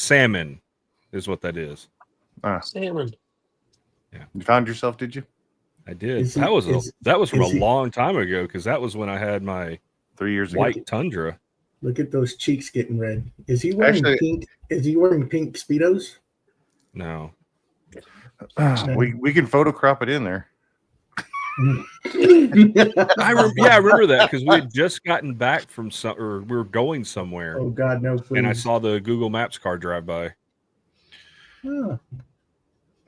salmon is what that is. Salmon. Yeah. You found yourself, did you? I did. That was from a long time ago because that was when I had my 3 years ago. white Tundra. Look at those cheeks getting red. Is he wearing pink? Is he wearing pink Speedos? No. We can photo crop it in there. I remember that because we had just gotten back from or we were going somewhere. Oh God, no! Please. And I saw the Google Maps car drive by. Huh.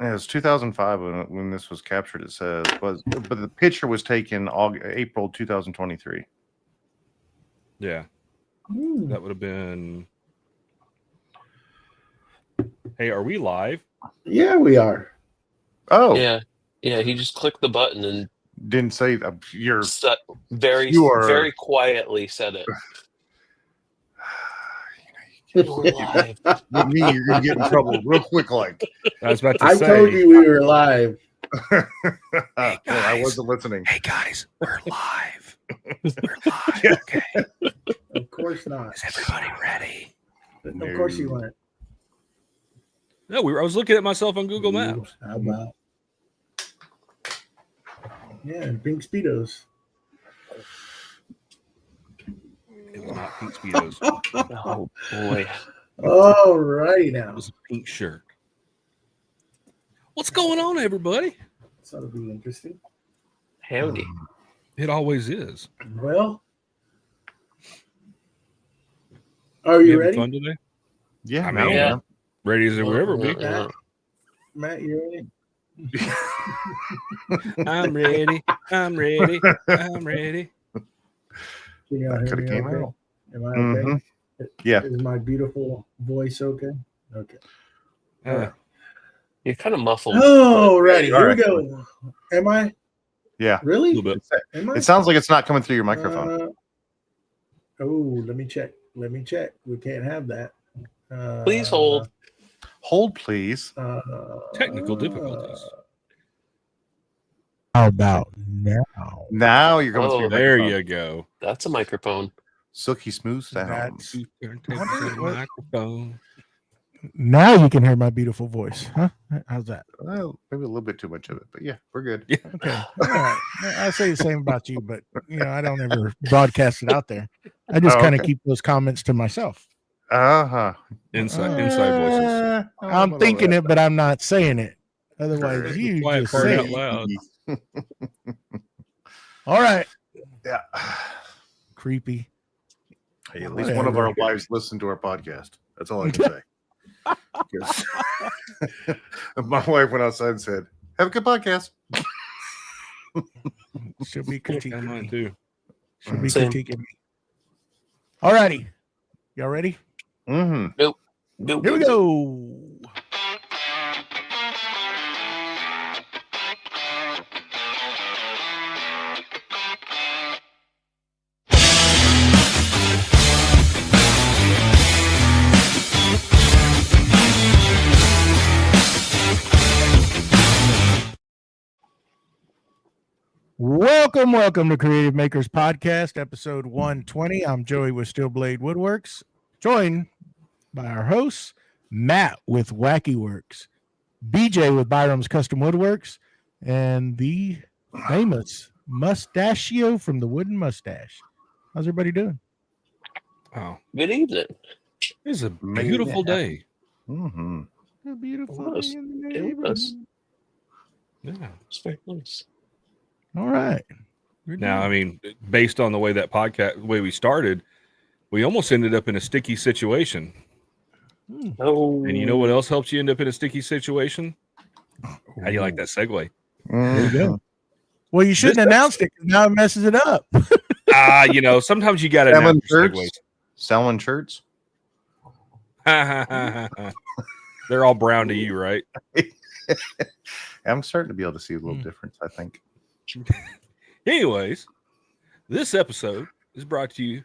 Yeah, it was 2005 when this was captured. It says, but the picture was taken April 2023. Yeah, that would have been. Hey, are we live? Yeah, we are. Oh, yeah. He just clicked the button and didn't say you're very quietly said it. We're live. With me, you're gonna get in trouble real quick. Like I was about to I say. told you we were live. Well, I wasn't listening. Hey guys, we're live. We're live. Okay. Of course not. Is everybody ready? Of course you weren't. No, I was looking at myself on Google Maps. How about? Yeah, and pink Speedos. It was not pink Speedos. Oh boy. All righty now. It was a pink shirt. What's going on, everybody? This ought to be interesting. Howdy. It always is. Well, are you ready? Fun today? Yeah, I mean, yeah. Ready as we'll ever be. Matt, you ready? I'm ready. I'm ready. I'm ready. Can y'all hear me okay? Am I okay? Mm-hmm. Yeah. Is my beautiful voice okay? Okay. You're kind of muffled. Oh, righty. Here we go. Am I? Yeah. Really? A little bit. Am I? It sounds like it's not coming through your microphone. Let me check. We can't have that. Please hold. Hold, please. Technical difficulties. How about now? Now you're coming through your there microphone. you go. That's a microphone. Silky smooth sound. Microphone. Now you can hear my beautiful voice, huh? How's that? Well, maybe a little bit too much of it, but yeah, we're good. Yeah. Okay. All right. I say the same about you, but I don't ever broadcast it out there. I just kind of keep those comments to myself. Inside voices. I'm thinking it, but I'm not saying it. Otherwise, you quiet just part say out it. loud. All right. Yeah. Creepy. Hey, at least one of our wives listened to our podcast. That's all I can say. My wife went outside and said, "Have a good podcast." She'll be critiquing Mine me. too. She'll be critiquing me. All righty. Y'all ready? Mm-hmm. Nope. Here we go. Welcome to Creative Makers Podcast, episode 120. I'm Joey with Steel Blade Woodworks, joined by our hosts, Matt with Wacky Works, BJ with Byroms Custom Woodworks, and the famous Mustachio from the Wooden Mustache. How's everybody doing? Oh, Good evening. it's a beautiful day. Mm-hmm. A beautiful It was. day in the It neighborhood. was. Yeah. It's very nice. All right. Now, I mean, based on the way that podcast, the way we started, we almost ended up in a sticky situation. Oh. And you know what else helps you end up in a sticky situation? How do you like that segue? There you go. Well, you shouldn't announce it because now it messes it up. Sometimes you got to Selling announce your shirts. segues. Selling shirts. They're all brown to you, right? I'm starting to be able to see a little difference, I think. Anyways, this episode is brought to you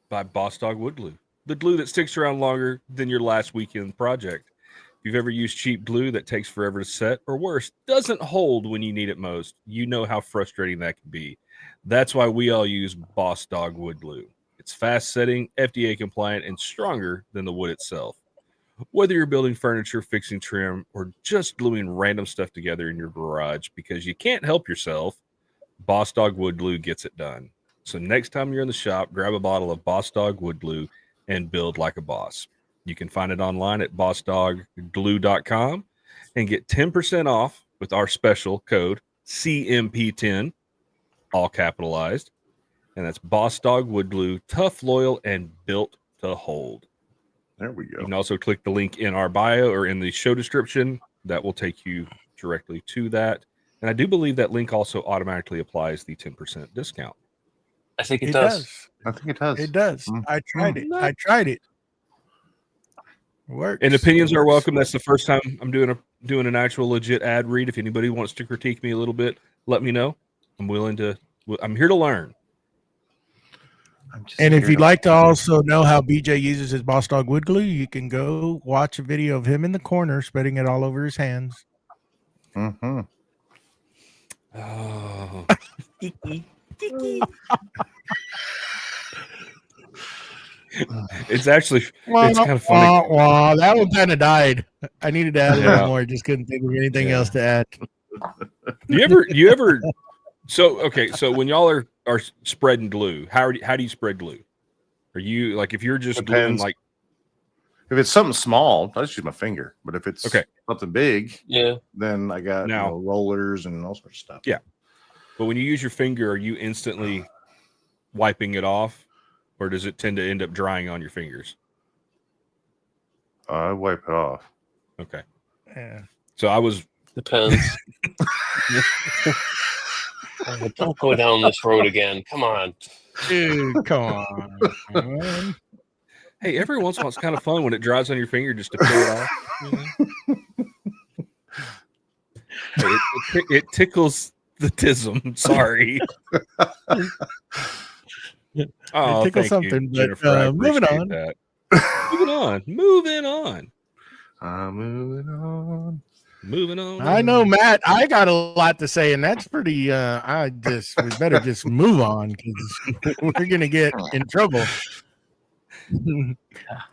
by Boss Dog Wood Glue, the glue that sticks around longer than your last weekend project. If you've ever used cheap glue that takes forever to set, or worse, doesn't hold when you need it most, you know how frustrating that can be. That's why we all use Boss Dog Wood Glue. It's fast setting, FDA compliant, and stronger than the wood itself. Whether you're building furniture, fixing trim, or just gluing random stuff together in your garage because you can't help yourself, Boss Dog Wood Glue gets it done. So next time you're in the shop, grab a bottle of Boss Dog Wood Glue and build like a boss. You can find it online at bossdogglue.com and get 10% off with our special code CMP10, all capitalized. And that's Boss Dog Wood Glue, tough, loyal, and built to hold. There we go. You can also click the link in our bio or in the show description. That will take you directly to that. And I do believe that link also automatically applies the 10% discount. I think it does. I think it does. It does. I tried it. I tried it. Works. And opinions are welcome. That's the first time I'm doing an actual legit ad read. If anybody wants to critique me a little bit, let me know. I'm here to learn. And if you'd like to also know how BJ uses his Boss Dog Wood Glue, you can go watch a video of him in the corner spreading it all over his hands. Mm-hmm. Oh. It's kind of funny. That one kind of died. I needed to add a little more. Just couldn't think of anything else to add. You ever so when y'all are spreading glue, how do you spread glue? Are you like, if you're just gluing, like, if it's something small, I just use my finger. But if it's something big, then I got rollers and all sorts of stuff. Yeah. But when you use your finger, are you instantly wiping it off, or does it tend to end up drying on your fingers? I wipe it off. Okay. Yeah. So I was Depends. Oh, don't go down this road again. Come on. Dude, come on. Hey, every once in a while it's kind of fun when it dries on your finger just to peel it off. It tickles the tism. Sorry. Oh, it tickles thank something. You, Jennifer. But moving on. That. Moving on. Moving on. Moving on. Moving on. I know, Matt. I got a lot to say, and that's pretty. We better just move on because we're gonna get in trouble.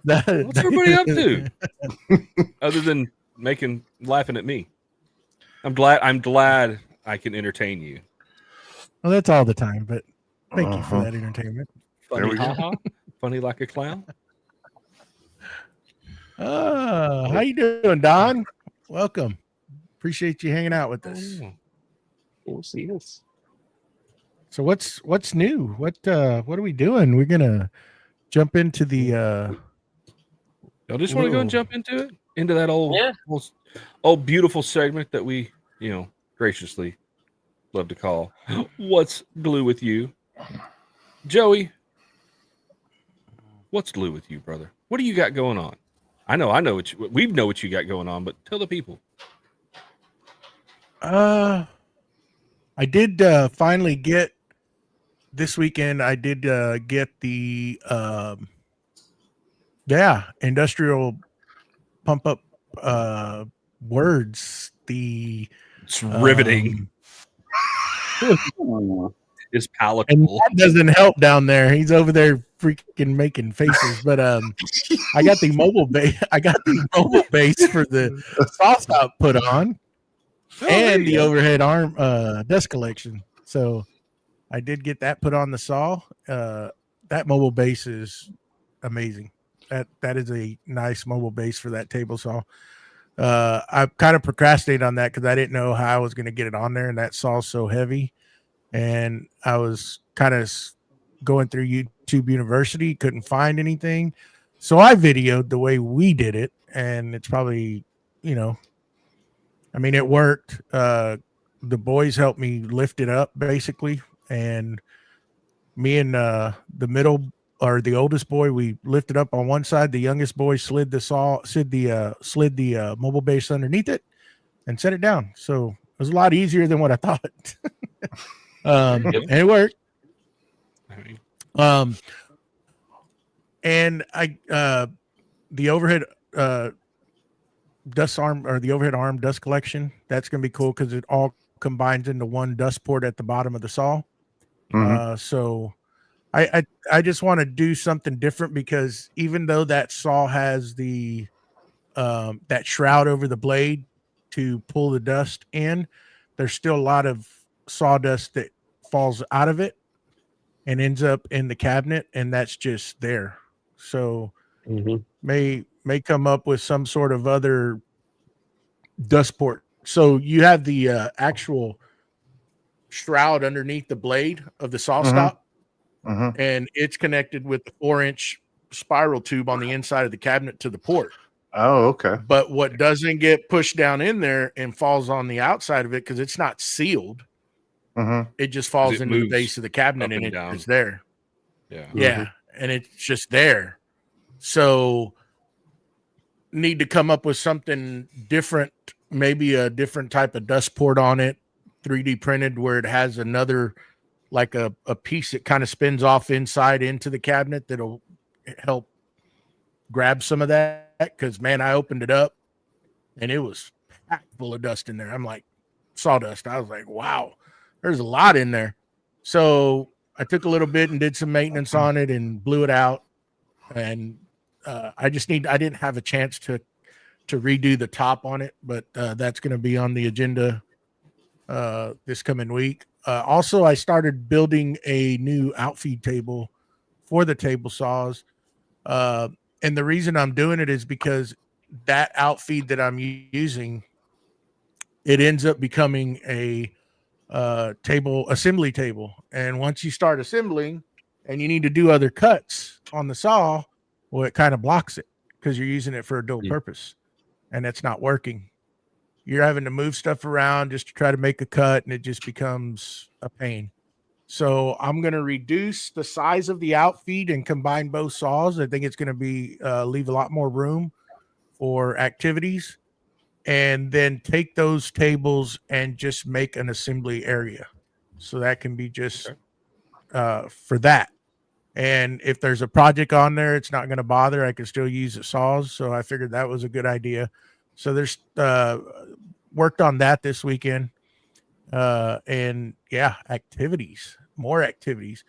What's everybody up to? Other than laughing at me, I'm glad I can entertain you. Well, that's all the time, but thank you for that entertainment. Funny, funny like a clown. How you doing, Don? Welcome. Appreciate you hanging out with us. We'll see this. So what's new? What are we doing? We're gonna jump into the Y'all just want to go and jump into that old beautiful segment that we, graciously love to call What's Glue with You? Joey, what's glue with you, brother? What do you got going on? I know we know what you got going on, but tell the people. I did finally get this weekend. I did get the industrial pump up words. It's riveting. Is palatable. And that doesn't help down there. He's over there freaking making faces. But I got the mobile base. I got the mobile base for the saw stop put on. And the overhead arm dust collection. So I did get that put on the saw. That mobile base is amazing. That is a nice mobile base for that table saw. I kind of procrastinated on that because I didn't know how I was going to get it on there, and that saw's so heavy. And I was kind of going through YouTube University, couldn't find anything. So I videoed the way we did it, and it's probably, it worked. The boys helped me lift it up basically. And me and the oldest boy, we lifted up on one side. The youngest boy slid the mobile base underneath it and set it down. So it was a lot easier than what I thought. And it worked. And the overhead dust arm or the overhead arm dust collection, that's going to be cool because it all combines into one dust port at the bottom of the saw. So I just want to do something different because even though that saw has the that shroud over the blade to pull the dust in, there's still a lot of sawdust that falls out of it and ends up in the cabinet, and that's just there. So may come up with some sort of other dust port. So you have the actual shroud underneath the blade of the saw stop, and it's connected with the 4-inch spiral tube on the inside of the cabinet to the port. Oh, okay. But what doesn't get pushed down in there and falls on the outside of it, because it's not sealed, it just falls into the base of the cabinet and it's there. Yeah. And it's just there. So need to come up with something different, maybe a different type of dust port on it, 3D printed, where it has another, like a piece that kind of spins off inside into the cabinet that'll help grab some of that. Because, man, I opened it up and it was packed full of dust in there. I'm like, sawdust. I was like, wow, there's a lot in there. So I took a little bit and did some maintenance on it and blew it out. And I didn't have a chance to redo the top on it, but that's going to be on the agenda this coming week. Also, I started building a new outfeed table for the table saws. And the reason I'm doing it is because that outfeed that I'm using, it ends up becoming a assembly table. And once you start assembling and you need to do other cuts on the saw, well, it kind of blocks it because you're using it for a dual purpose, and it's not working. You're having to move stuff around just to try to make a cut, and it just becomes a pain. So I'm going to reduce the size of the outfeed and combine both saws. I think it's going to be leave a lot more room for activities, and then take those tables and just make an assembly area. So that can be just for that. And if there's a project on there, it's not going to bother. I can still use the saws. So I figured that was a good idea. So there's worked on that this weekend. And yeah, more activities.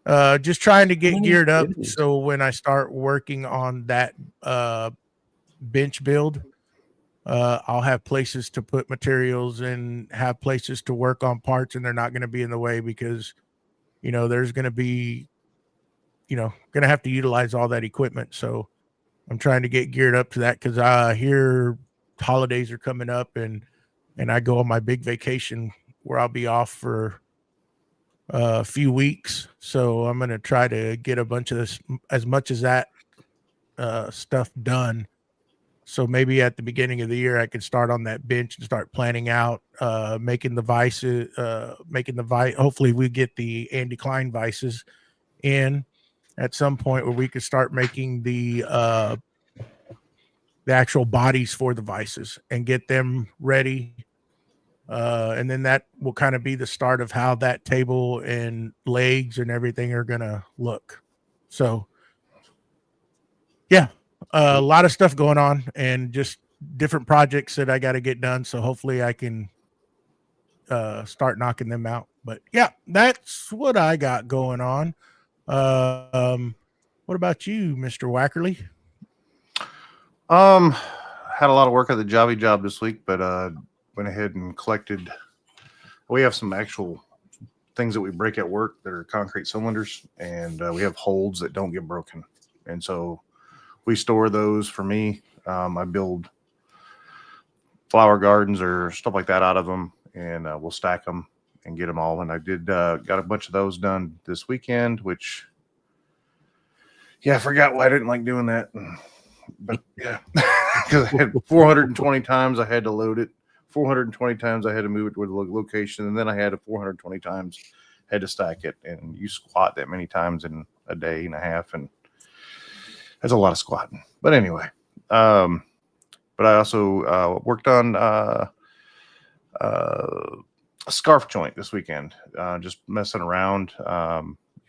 Just trying to get geared up. So when I start working on that bench build, I'll have places to put materials and have places to work on parts, and they're not going to be in the way because, there's going to be, going to have to utilize all that equipment. So I'm trying to get geared up to that because here holidays are coming up, and I go on my big vacation where I'll be off for a few weeks. So I'm going to try to get a bunch of this, as much as that stuff done. So maybe at the beginning of the year, I could start on that bench and start planning out, making the vices, hopefully we get the Andy Klein vices in at some point where we could start making the actual bodies for the vices and get them ready. And then that will kind of be the start of how that table and legs and everything are going to look. So yeah, a lot of stuff going on and just different projects that I got to get done. So hopefully I can start knocking them out. But yeah, that's what I got going on. What about you, Mr. Wackerle? Had a lot of work at the job this week, but went ahead and collected. We have some actual things that we break at work that are concrete cylinders, and we have holds that don't get broken, and so we store those. For me, I build flower gardens or stuff like that out of them, and we'll stack them and get them all. And I did got a bunch of those done this weekend, which, yeah, I forgot why I didn't like doing that. But yeah, because I had 420 times I had to load it, 420 times I had to move it to a location, and then I had 420 times had to stack it. And you squat that many times in a day and a half, and that's a lot of squatting. But anyway, but I also worked on a scarf joint this weekend, just messing around,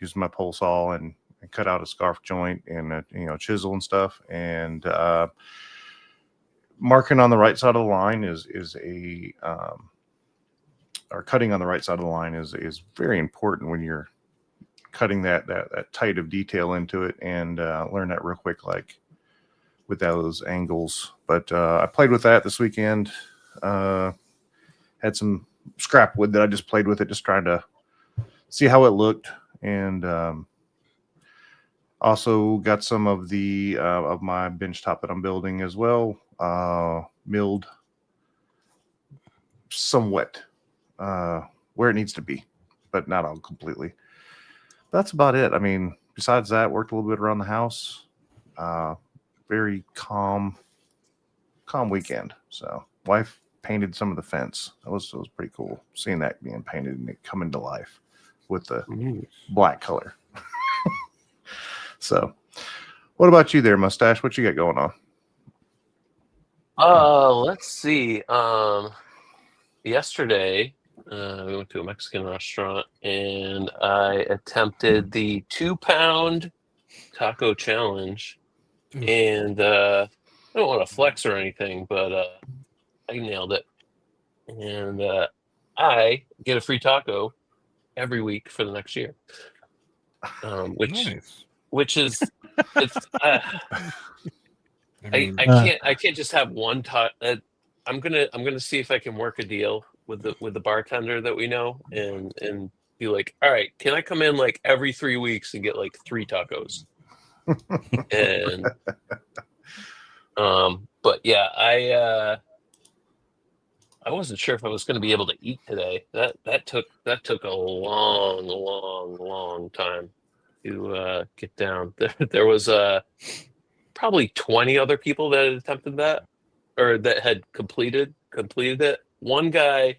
using my pole saw and cut out a scarf joint and chisel and stuff, and marking on the right side of the line is a or cutting on the right side of the line is very important when you're cutting that tight of detail into it. And learn that real quick, like with those angles. But I played with that this weekend. Had some scrap wood that I just played with it, just trying to see how it looked, and also got some of the of my bench top that I'm building as well, milled somewhat where it needs to be, but not all completely. That's about it. I mean, besides that, worked a little bit around the house. Very calm weekend. So wife painted some of the fence. It was pretty cool seeing that being painted and it coming to life with the black color. So what about you there, Mustache? What you got going on? Let's see. Yesterday, we went to a Mexican restaurant and I attempted the 2-pound taco challenge. And I don't want to flex or anything, but I nailed it. And I get a free taco every week for the next year. Which is it's I can't just have one taco. I'm gonna see if I can work a deal with the bartender that we know and be like, all right, can I come in like every 3 weeks and get like 3 tacos? And but yeah, I wasn't sure if I was going to be able to eat today. That took a long time to get down. There was probably 20 other people that had attempted that, or that had completed it. One guy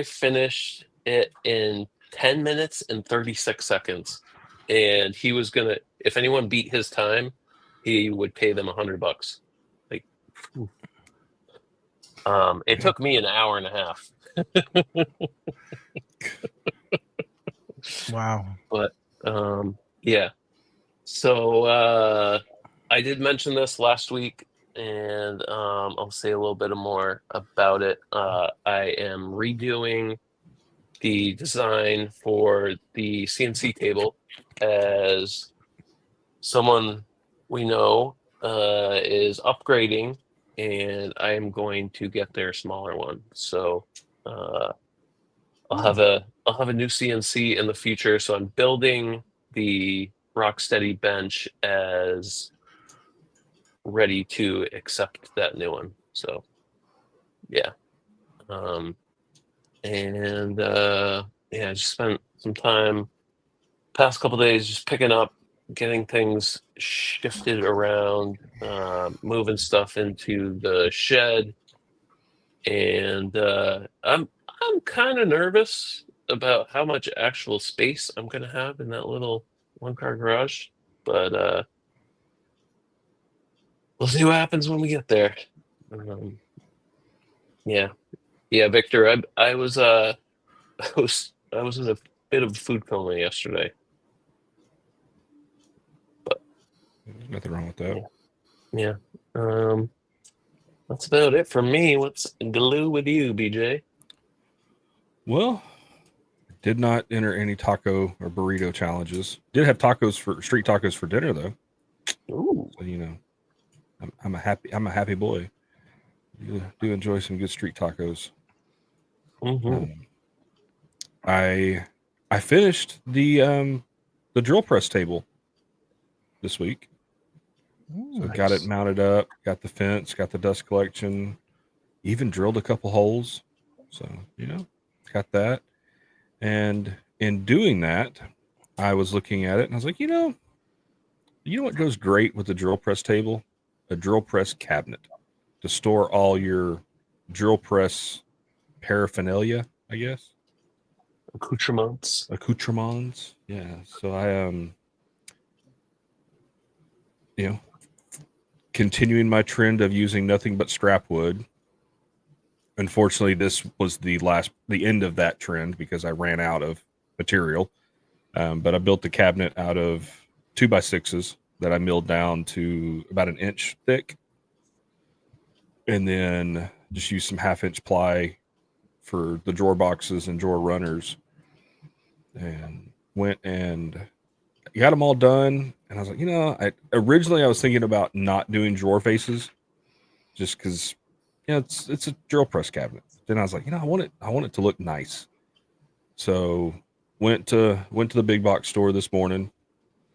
finished it in 10 minutes and 36 seconds, and he was gonna, if anyone beat his time, he would pay them $100. Like, it took me an hour and a half. Wow. But yeah. So I did mention this last week, and I'll say a little bit more about it. I am redoing the design for the CNC table, as someone we know is upgrading, and I am going to get their smaller one. So I'll have a new CNC in the future. So I'm building the Rocksteady bench as ready to accept that new one. So yeah. I just spent some time past couple days just picking up, getting things shifted around, moving stuff into the shed, and I'm kind of nervous about how much actual space I'm gonna have in that little one-car garage, but we'll see what happens when we get there. Yeah, Victor, I was in a bit of a food coma yesterday. There's nothing wrong with that. Yeah. That's about it for me. What's glue with you, BJ? Well, did not enter any taco or burrito challenges. Did have street tacos for dinner though. Ooh. So I'm a happy boy. You do enjoy some good street tacos. Mm-hmm. I finished the drill press table this week. So Nice. got it mounted up, got the fence, got the dust collection, even drilled a couple holes. So, got that. And in doing that, I was looking at it and I was like, you know what goes great with the drill press table? A drill press cabinet to store all your drill press paraphernalia, I guess. Accoutrements. Yeah. So I continuing my trend of using nothing but scrap wood. Unfortunately, this was the end of that trend because I ran out of material. But I built the cabinet out of 2x6s that I milled down to about 1 inch thick, and then just used some 1/2-inch ply for the drawer boxes and drawer runners, and went and got them all done. And I was like, originally I was thinking about not doing drawer faces, just because, it's a drill press cabinet. Then I was like, I want it to look nice. So went to the big box store this morning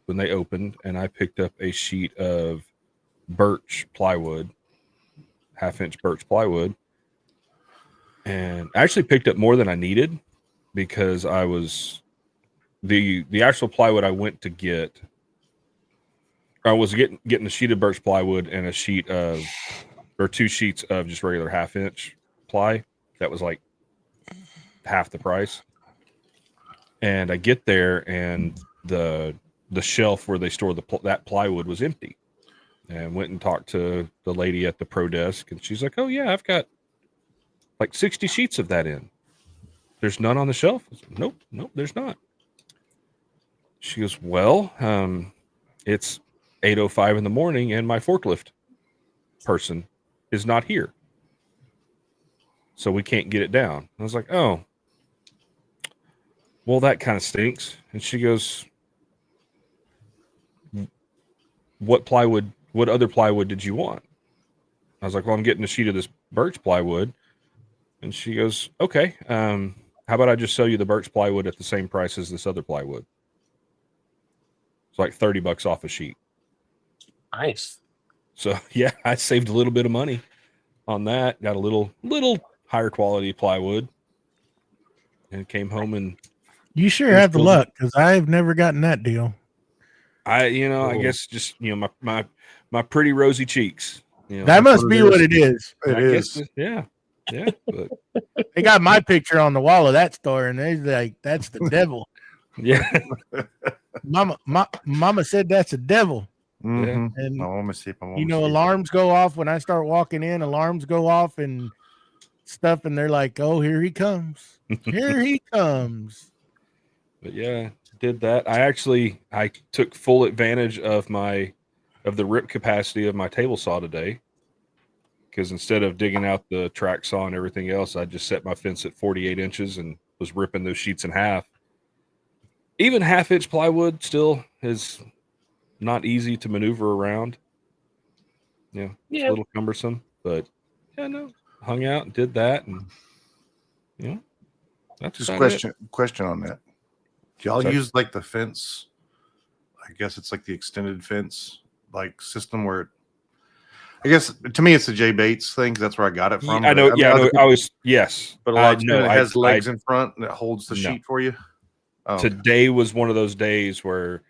when they opened, and I picked up a sheet of birch plywood, 1/2-inch birch plywood, and I actually picked up more than I needed because I was the actual plywood I went to get. I was getting a sheet of birch plywood and a sheet of, or 2 sheets of just regular 1/2-inch ply. That was like half the price. And I get there, and the shelf where they store that plywood was empty. And went and talked to the lady at the pro desk, and she's like, "Oh yeah, I've got like 60 sheets of that in. There's none on the shelf." I said, Nope, there's not. She goes, "Well, it's 8:05 in the morning, and my forklift person is not here, so we can't get it down." I was like, "Oh, well, that kind of stinks." And she goes, what other plywood did you want?" I was like, "Well, I'm getting a sheet of this birch plywood." And she goes, "Okay, how about I just sell you the birch plywood at the same price as this other plywood?" It's like $30 off a sheet. Nice. So yeah, I saved a little bit of money on that. Got a little higher quality plywood, and came home, and You sure have the luck, because I've never gotten that deal. I guess just my pretty rosy cheeks. That must be what it is. It is. Yeah. But, They got my picture on the wall of that store, and they're like, "That's the devil." yeah. Mama said that's a devil. Mhm. And My mama see. alarms go off when I start walking in. Alarms go off and stuff, and they're like, "Oh, here he comes! Here he comes!" But yeah, did that. I took full advantage of the rip capacity of my table saw today, because instead of digging out the track saw and everything else, I just set my fence at 48 inches and was ripping those sheets in half. Even 1/2-inch plywood still is not easy to maneuver around. It's a little cumbersome, but hung out and did that, and that's Just about it. question on that. Do y'all Sorry? use like the fence? I guess it's like the extended fence like system where I guess to me it's the Jay Bates thing, 'cause that's where I got it from. I know. But, Yeah, other I people- always yes. But a lot of no, it has legs in front and it holds the No. sheet for you. Oh, okay. Today was one of those days where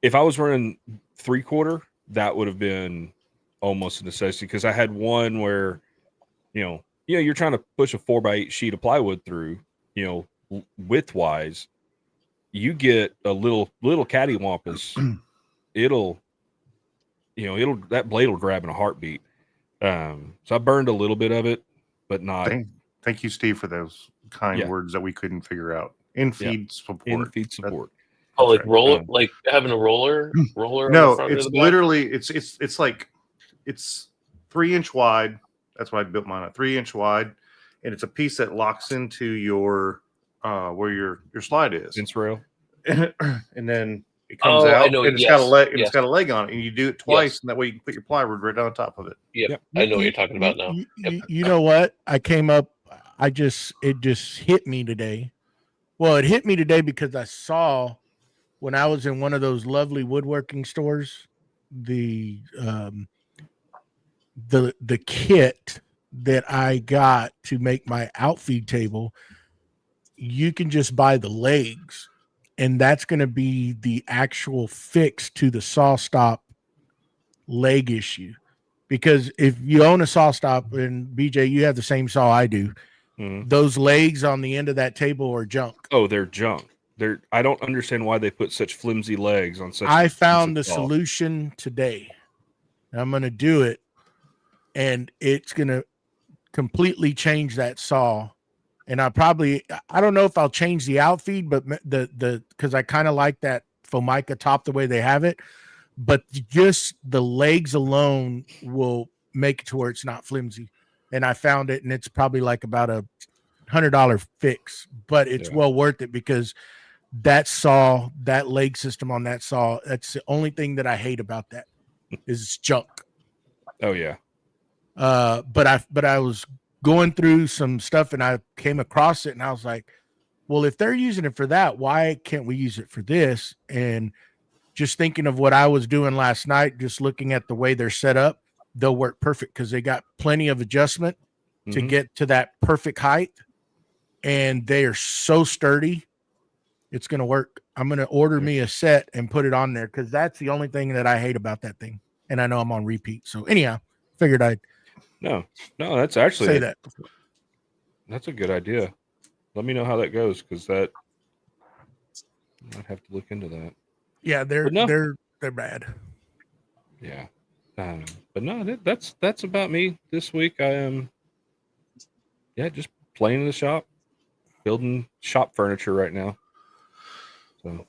if I was running 3/4, that would have been almost a necessity, because I had one where you're trying to push a 4x8 sheet of plywood through, width wise, you get a little cattywampus, it'll that blade will grab in a heartbeat. So I burned a little bit of it, but not Thank you, Steve, for those kind Yeah. words that we couldn't figure out. In-feed support. in-feed support. Oh, like right. roller, like having a roller on No, the front or it's the back? literally it's like it's 3-inch wide. That's why I built mine at 3-inch wide, and it's a piece that locks into your where your slide is, Fence rail. and then it comes Oh, out, I know. and it's got a Yes, leg, and yes. it's got a leg on it, and you do it twice, Yes. and that way you can put your plywood right on top of it. Yep. I know what you're talking about now. You know what? I came up. It just hit me today. Well, it hit me today because I saw when I was in one of those lovely woodworking stores, the kit that I got to make my outfeed table. You can just buy the legs, and that's going to be the actual fix to the saw stop leg issue. Because if you own a saw stop, and BJ, you have the same saw I do, those legs on the end of that table are junk. Oh, they're junk. I don't understand why they put such flimsy legs on such. I found the piece of saw. solution today. I'm going to do it, and it's going to completely change that saw. And I don't know if I'll change the outfeed, but because I kind of like that Formica top the way they have it, but just the legs alone will make it to where it's not flimsy. And I found it, and it's probably like about $100 fix, but it's well worth it, because that saw, that leg system on that saw, that's the only thing that I hate about that is it's junk. Oh yeah. But I was going through some stuff and I came across it and I was like, well, if they're using it for that, why can't we use it for this? And just thinking of what I was doing last night, just looking at the way they're set up, they'll work perfect because they got plenty of adjustment to get to that perfect height. And they are so sturdy. It's going to work. I'm going to order me a set and put it on there because that's the only thing that I hate about that thing. And I know I'm on repeat. So anyhow, figured I'd no, that's actually say that. That's a good idea. Let me know how that goes because that I'd have to look into that. Yeah, they're bad. Yeah, but no, that's about me this week. I am, just playing in the shop, building shop furniture right now. So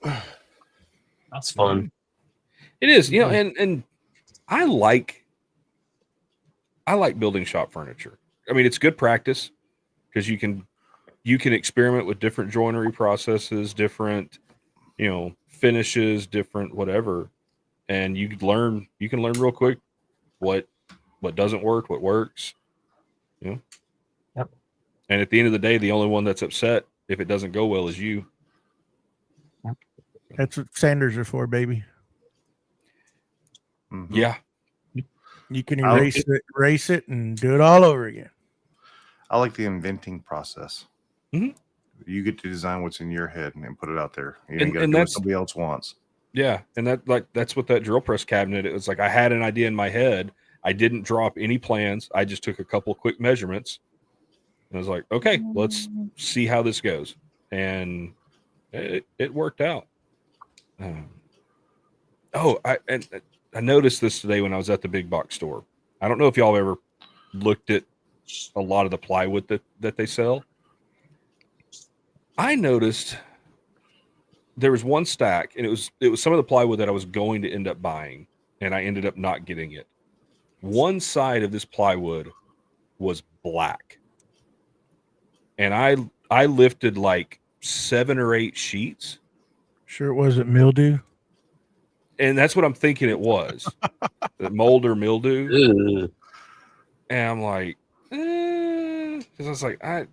That's fun. It is, and I like building shop furniture. I mean, it's good practice because you can experiment with different joinery processes, different, finishes, different whatever, and you can learn real quick what doesn't work, what works, Yep. And at the end of the day, the only one that's upset if it doesn't go well is you. That's what sanders are for, baby. Yeah. You can erase it and do it all over again. I like the inventing process. Mm-hmm. You get to design what's in your head and put it out there. You ain't got to and do what that's somebody else wants. Yeah, and that's what that drill press cabinet. It was like I had an idea in my head. I didn't drop any plans. I just took a couple quick measurements. And I was like, okay, let's see how this goes, and it worked out. I noticed this today when I was at the big box store. I don't know if y'all ever looked at a lot of the plywood that they sell. I noticed there was one stack, and it was some of the plywood that I was going to end up buying, and I ended up not getting it. One side of this plywood was black, and I lifted like 7 or 8 sheets. Sure, it wasn't mildew. And that's what I'm thinking it was. The mold or mildew. Ew. And I'm like, because I was like, I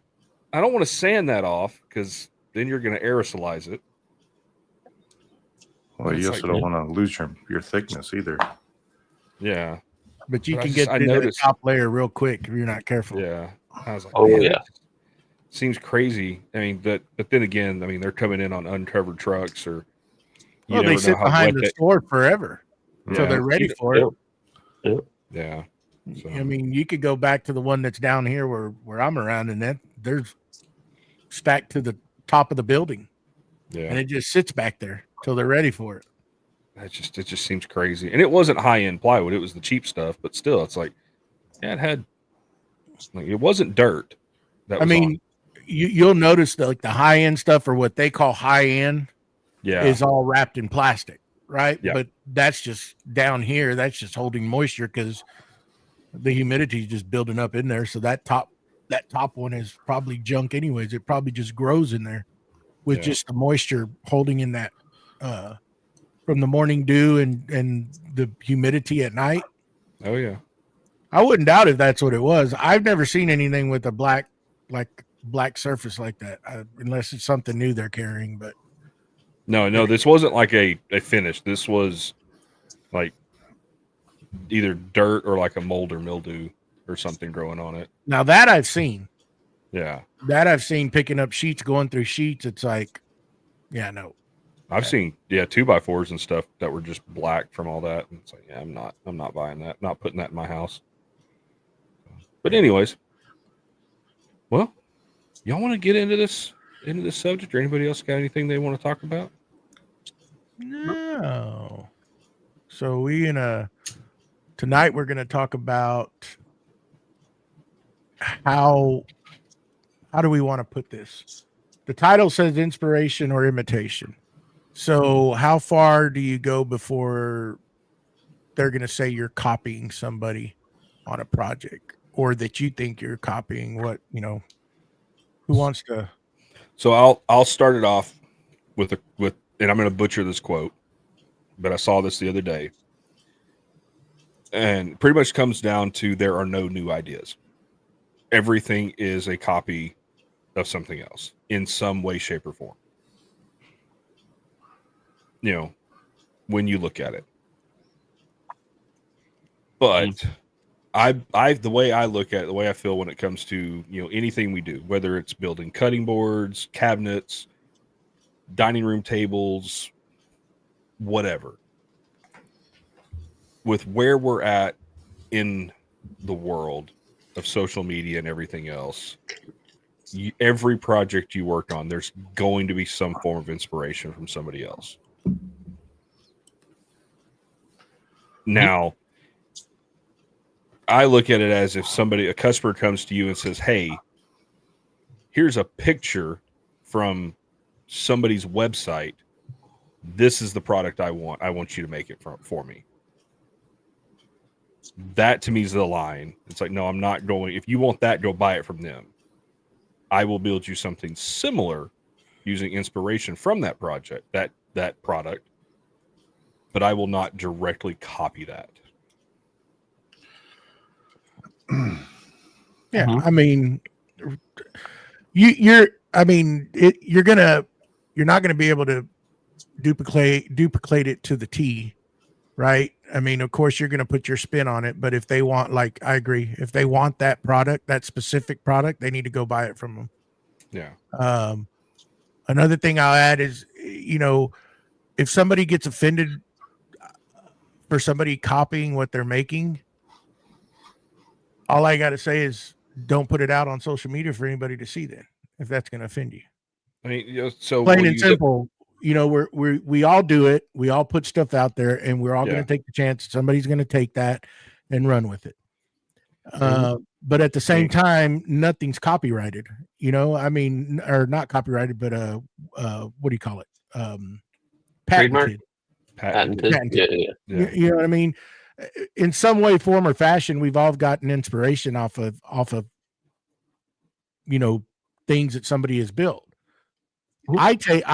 don't want to sand that off because then you're going to aerosolize it. Well, you also don't want to lose your thickness either. Yeah. But you can get to the top layer real quick if you're not careful. Yeah. I was like, oh, yeah. Seems crazy. I mean, but then again, I mean, they're coming in on uncovered trucks or. Well, they sit behind the store forever until they're ready for it. Yeah. So. I mean, you could go back to the one that's down here where I'm around, and there's stacked to the top of the building. Yeah. And it just sits back there till they're ready for it. It just seems crazy. And it wasn't high-end plywood. It was the cheap stuff, but still, it's like, yeah, it wasn't dirt. You'll notice that like the high-end stuff or what they call high-end is all wrapped in plastic, right? Yeah. But that's just down here. That's just holding moisture because the humidity is just building up in there. So that top one is probably junk anyways. It probably just grows in there with just the moisture holding in that from the morning dew and the humidity at night. Oh yeah. I wouldn't doubt if that's what it was. I've never seen anything with a black surface like that, unless it's something new they're carrying. But no, this wasn't like a finish. This was like either dirt or like a mold or mildew or something growing on it. Now that I've seen. Yeah. That I've seen picking up sheets, going through sheets. It's like, yeah, no. I've seen 2x4s and stuff that were just black from all that. And it's like, yeah, I'm not buying that. I'm not putting that in my house. But anyways, well, y'all want to get into this subject, or anybody else got anything they want to talk about? No. So tonight we're gonna talk about how do we want to put this? The title says inspiration or imitation. So how far do you go before they're going to say you're copying somebody on a project, or that you think you're copying who wants to? So I'll start it off with and I'm going to butcher this quote, but I saw this the other day, and pretty much comes down to there are no new ideas. Everything is a copy of something else in some way, shape, or form. You know, when you look at it. But the way I look at it, the way I feel when it comes to, you know, anything we do, whether it's building cutting boards, cabinets, dining room tables, whatever, with where we're at in the world of social media and everything else, every project you work on, there's going to be some form of inspiration from somebody else. Now, I look at it as if a customer comes to you and says, hey, here's a picture from somebody's website. This is the product I want. I want you to make it for me. That to me is the line. It's like, no, I'm not going. If you want that, go buy it from them. I will build you something similar using inspiration from that project, that product, but I will not directly copy that. Yeah, I mean, you're not gonna be able to duplicate it to the T, right? I mean, of course you're gonna put your spin on it, but if they want, like, I agree, if they want that product, that specific product, they need to go buy it from them. Yeah. Another thing I'll add is, you know, if somebody gets offended for somebody copying what they're making, all I got to say is don't put it out on social media for anybody to see then, if that's going to offend you. I mean, you know, so plain and simple, you know, we all do it. We all put stuff out there, and we're all going to take the chance. Somebody's going to take that and run with it. But at the same time, nothing's copyrighted, you know, I mean, or not copyrighted, but what do you call it? Patented. Yeah. You know what I mean? In some way, form, or fashion, we've all gotten inspiration off of, you know, things that somebody has built. I take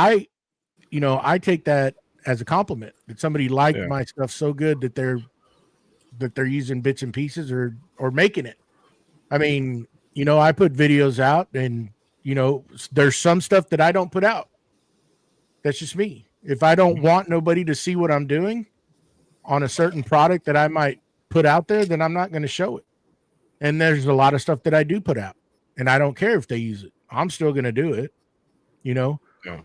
that as a compliment that somebody liked my stuff so good that they're using bits and pieces or making it. I mean, you know, I put videos out, and, you know, there's some stuff that I don't put out. That's just me. If I don't want nobody to see what I'm doing on a certain product that I might put out there, then I'm not going to show it. And there's a lot of stuff that I do put out, and I don't care if they use it. I'm still going to do it, you know? Yeah.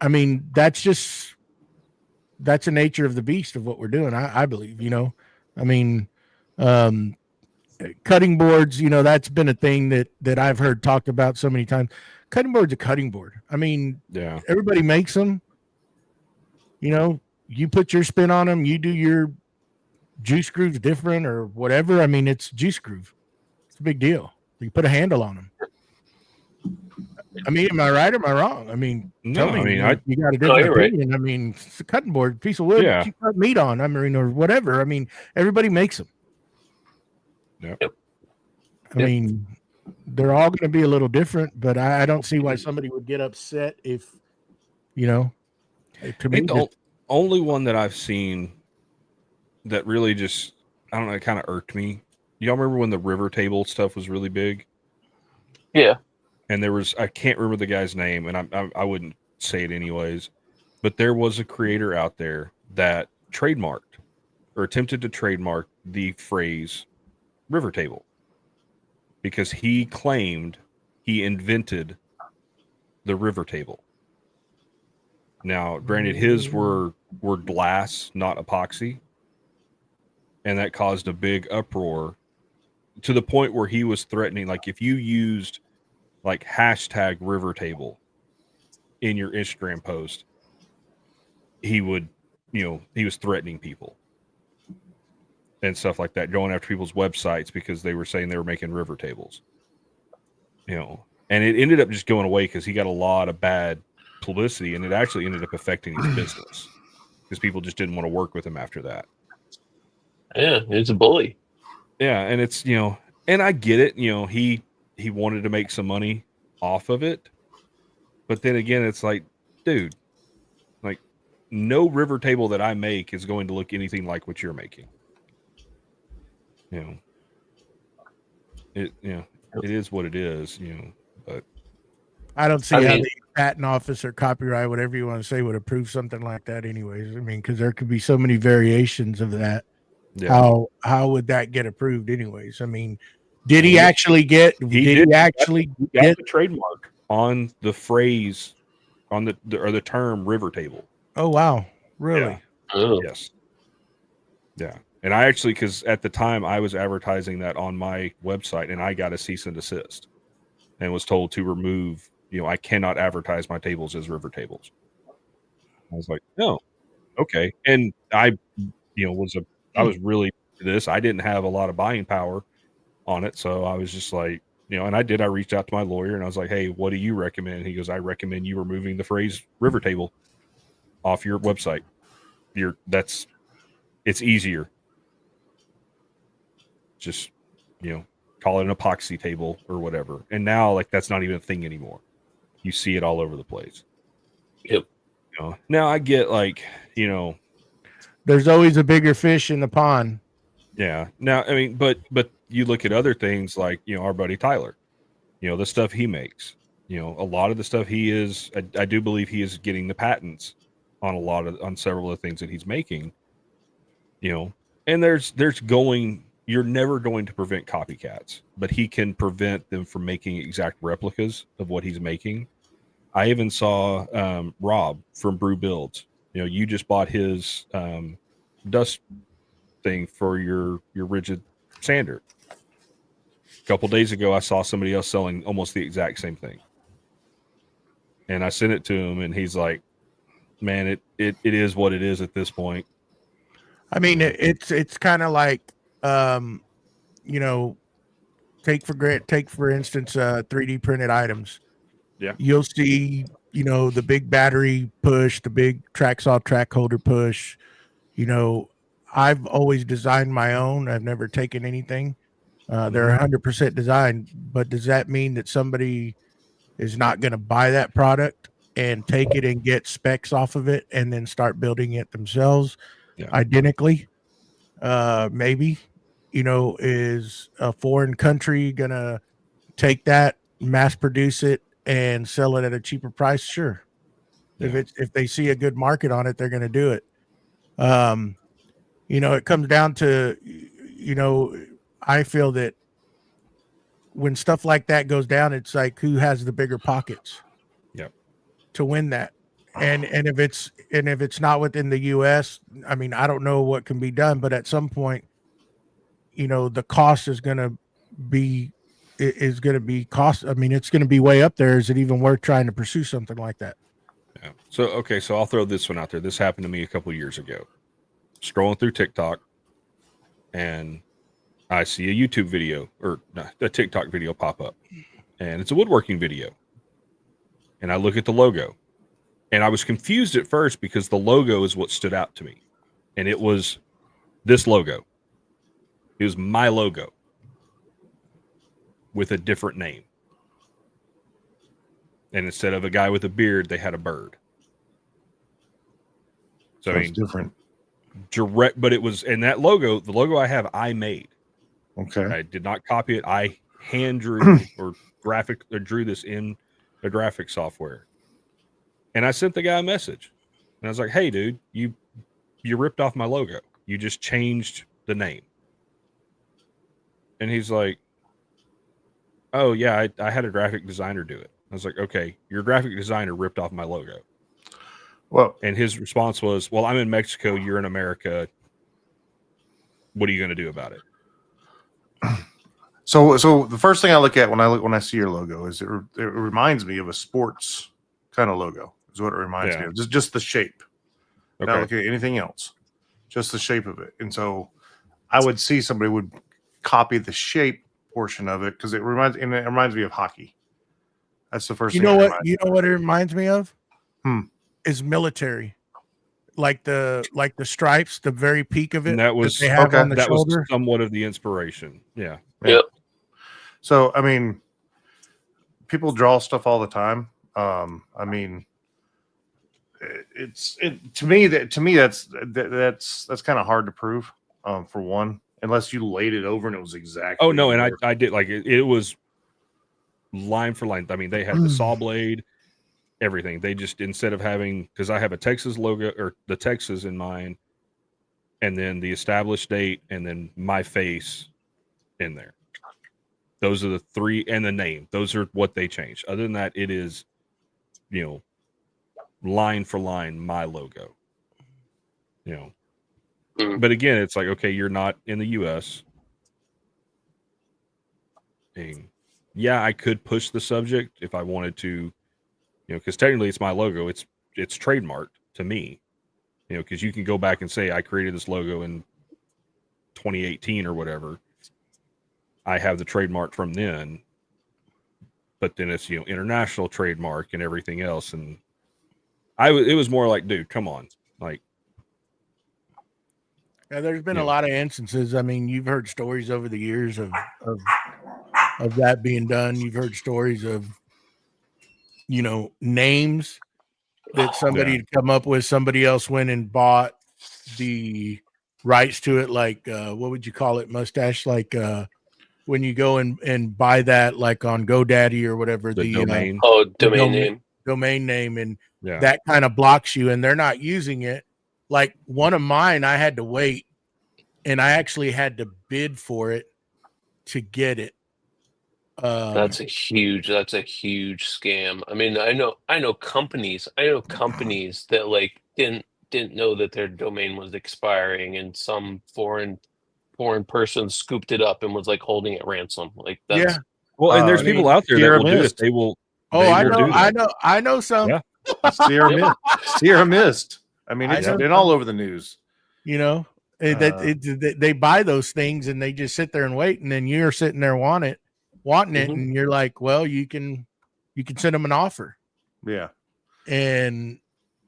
I mean, that's the nature of the beast of what we're doing. I believe, you know, I mean, cutting boards, you know, that's been a thing that I've heard talked about so many times. Cutting board's a cutting board. I mean, everybody makes them, you know, you put your spin on them, you do your juice grooves different or whatever. I mean, it's juice groove. It's a big deal. You put a handle on them. I mean, am I right or am I wrong? I mean, tell me. You got a different opinion. Right. I mean, it's a cutting board, piece of wood, you cut meat on. I mean, or whatever. I mean, everybody makes them. Yep. I mean, they're all going to be a little different, but I don't see why somebody would get upset if, you know. To me, the only one that I've seen that really just, I don't know, it kind of irked me. Y'all remember when the river table stuff was really big? Yeah. And there was, I can't remember the guy's name, and I wouldn't say it anyways, but there was a creator out there that trademarked or attempted to trademark the phrase river table because he claimed he invented the river table. Now, granted, his were glass, not epoxy, and that caused a big uproar to the point where he was threatening, like, if you used like hashtag river table in your Instagram post, he would, you know, he was threatening people and stuff like that, going after people's websites because they were saying they were making river tables, you know, and it ended up just going away because he got a lot of bad publicity, and it actually ended up affecting his business because people just didn't want to work with him after that. Yeah, it's a bully. Yeah, and it's, you know, and I get it, you know, he wanted to make some money off of it, but then again, it's like, dude, like no river table that I make is going to look anything like what you're making. It is what it is, but I don't see I how mean- the patent office or copyright, whatever you want to say, would approve something like that anyways. I mean, because there could be so many variations of that. yeah. How would that get approved anyways? I mean, did he He actually get did get the trademark on the phrase on the term river table. oh wow, really? Oh. Yes. Yeah. And I actually, because at the time I was advertising that on my website and I got a cease and desist and was told to remove, I cannot advertise my tables as river tables. I was like, no, okay. And I, I was really into this. I didn't have a lot of buying power on it. So I was just like, and I reached out to my lawyer and I was like, hey, what do you recommend? He goes, I recommend you removing the phrase river table off your website. It's easier. Just, call it an epoxy table or whatever. And now, like, that's not even a thing anymore. You see it all over the place. Yep. Now I get like, There's always a bigger fish in the pond. yeah. Now, I mean, but you look at other things like, our buddy Tyler, the stuff he makes, a lot of the stuff I do believe he is getting the patents on several of the things that he's making, and you're never going to prevent copycats, but he can prevent them from making exact replicas of what he's making. I even saw Rob from Brew Builds. You just bought his dust thing for your rigid sander. A couple days ago, I saw somebody else selling almost the exact same thing, and I sent it to him, and he's like, "Man, it is what it is at this point." I mean, it's kind of like, take for instance, 3D printed items. Yeah. You'll see, the big battery push, the big track saw track holder push. I've always designed my own. I've never taken anything. They're 100% designed, but does that mean that somebody is not going to buy that product and take it and get specs off of it and then start building it themselves identically? Maybe, is a foreign country going to take that, mass produce it, and sell it at a cheaper price? Sure. Yeah. If they see a good market on it, they're going to do it. It comes down to, I feel that when stuff like that goes down, it's like who has the bigger pockets to win that. And if it's not within the US, I mean, I don't know what can be done, but at some point, the cost is going to be cost. I mean, it's going to be way up there. Is it even worth trying to pursue something like that? Yeah. So I'll throw this one out there. This happened to me a couple of years ago. Scrolling through TikTok, and I see a YouTube video or a TikTok video pop up, and it's a woodworking video. And I look at the logo, and I was confused at first because the logo is what stood out to me, and it was this logo. It was my logo with a different name. And instead of a guy with a beard, they had a bird. So That's different. Direct, but it was, and that logo, the logo I have, I made. Okay. I did not copy it. I hand drew or drew this in a graphic software. And I sent the guy a message. And I was like, hey, dude, you ripped off my logo. You just changed the name. And he's like, oh, yeah, I had a graphic designer do it. I was like, okay, your graphic designer ripped off my logo. Well, And his response was, well, I'm in Mexico. You're in America. What are you going to do about it? so the first thing I look at when I see your logo is it reminds me of a sports kind of logo. Is what it reminds me of. Just the shape. Okay. Not looking at anything else. Just the shape of it. And so I would see somebody would copy the shape portion of it because it reminds me of hockey. That's the first thing. You know what it reminds me of? Is military. Like the stripes, the very peak of it. And that was they have on the that shoulder. was somewhat of the inspiration. Yeah. Yep. So I mean, people draw stuff all the time, I mean, to me that's kind of hard to prove. For one, unless you laid it over and it was exactly. Oh no, and I did like it was line for line. I mean, they had the saw blade, everything. They just, instead of having, because I have a Texas logo or the Texas in mine, and then the established date, and then my face in there. Those are the three, and the name. Those are what they changed. Other than that, it is, line for line my logo. But again, it's like, okay, you're not in the U.S. And yeah, I could push the subject if I wanted to, because technically it's my logo. It's trademarked to me, because you can go back and say I created this logo in 2018 or whatever. I have the trademark from then, but then it's international trademark and everything else. And it was more like, dude, come on, like. Yeah, there's been a lot of instances. I mean, you've heard stories over the years of that being done. You've heard stories of, names that somebody had come up with. Somebody else went and bought the rights to it. Like, what would you call it? Mustache? Like, when you go and buy that, like on GoDaddy or whatever, the domain. Domain name. And that kind of blocks you, and they're not using it. Like one of mine, I had to wait, and I actually had to bid for it to get it. That's a huge scam. I mean, I know companies that like didn't know that their domain was expiring, and some foreign person scooped it up and was like holding it ransom. Like that's Well, and there's people out there that will do this. They will. I know some. Yeah. Sierra Mist. I mean, it's been all over the news. They buy those things and they just sit there and wait, and then you're sitting there wanting it, and you're like, well, you can send them an offer. Yeah. And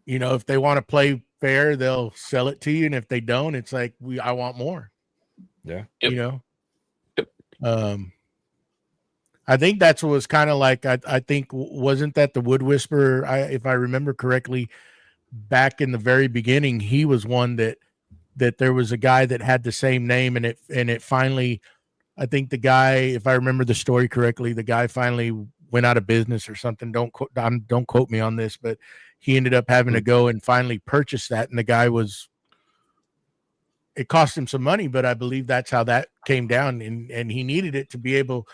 if they want to play fair, they'll sell it to you, and if they don't, it's like I want more. Yeah. Yep. I think that's what was kind of like. I think, wasn't that the Wood Whisperer? If I remember correctly, back in the very beginning, he was one that there was a guy that had the same name, and it finally, I think the guy, if I remember the story correctly, the guy finally went out of business or something. Don't quote me on this, but he ended up having to go and finally purchase that, and the guy it cost him some money, but I believe that's how that came down, and he needed it to be able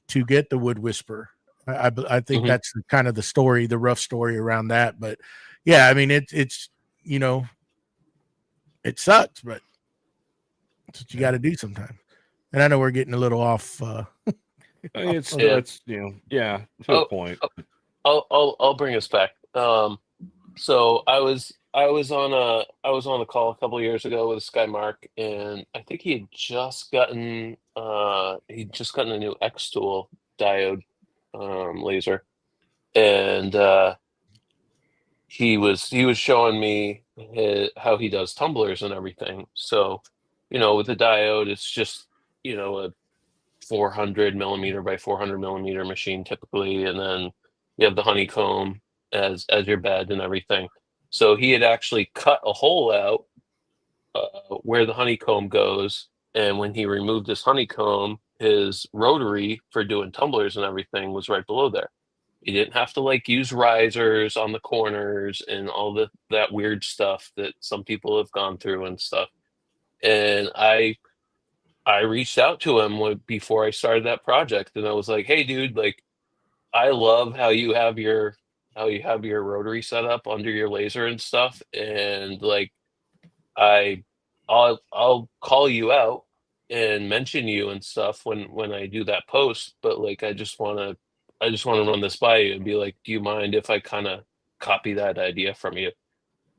to get the Wood Whisperer. I think that's kind of the story, the rough story around that. But yeah, I mean, it's it sucks, but it's what you got to do sometimes. And I know we're getting a little off. It's to a point. I'll bring us back. So I was on a call a couple of years ago with this guy Mark, and I think he had just gotten a new X tool diode laser, and he was showing me how he does tumblers and everything. So with the diode, it's just a 400 millimeter by 400 millimeter machine typically, and then you have the honeycomb as your bed and everything. So he had actually cut a hole out where the honeycomb goes, and when he removed this honeycomb, his rotary for doing tumblers and everything was right below there. He didn't have to like use risers on the corners and all that weird stuff that some people have gone through and stuff. And I reached out to him before I started that project, and I was like, "Hey, dude, like, I love how you have your rotary set up under your laser and stuff, and like, I'll call you out and mention you and stuff when I do that post, but like, I just want to run this by you and be like, do you mind if I kind of copy that idea from you?"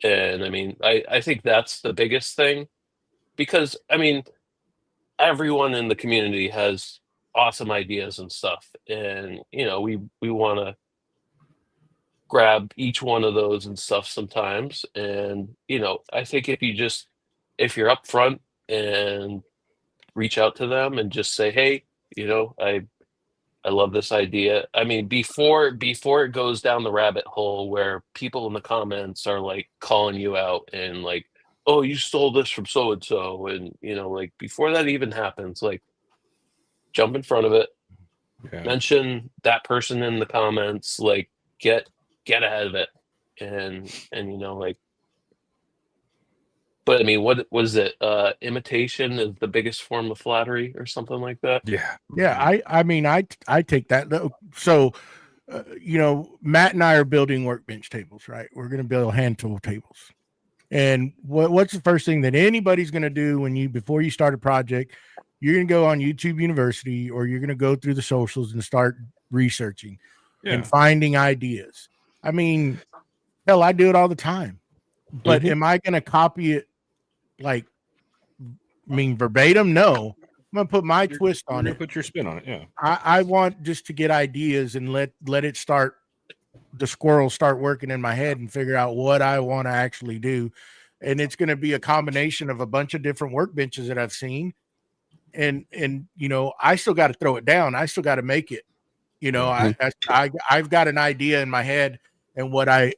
And I mean, I think that's the biggest thing, because I mean, everyone in the community has awesome ideas and stuff, and we want to grab each one of those and stuff sometimes. And I think if you're upfront and reach out to them and just say, hey, I love this idea. I mean, before it goes down the rabbit hole where people in the comments are like calling you out and like, oh, you stole this from so and so, and like before that even happens, like jump in front of it, mention that person in the comments, like get ahead of it, and like. But I mean, what was it? Imitation is the biggest form of flattery, or something like that. Yeah. I mean, I take that. So, Matt and I are building workbench tables, right? We're going to build hand tool tables. And what's the first thing that anybody's going to do before you start a project? You're going to go on YouTube University, or you're going to go through the socials and start researching and finding ideas. I mean, hell, I do it all the time. But am I going to copy it verbatim? No. I'm going to put my twist on it. Put your spin on it. Yeah. I want just to get ideas and let it start. The squirrels start working in my head and figure out what I want to actually do. And it's going to be a combination of a bunch of different workbenches that I've seen. And I still got to throw it down. I still got to make it. I've got an idea in my head and what I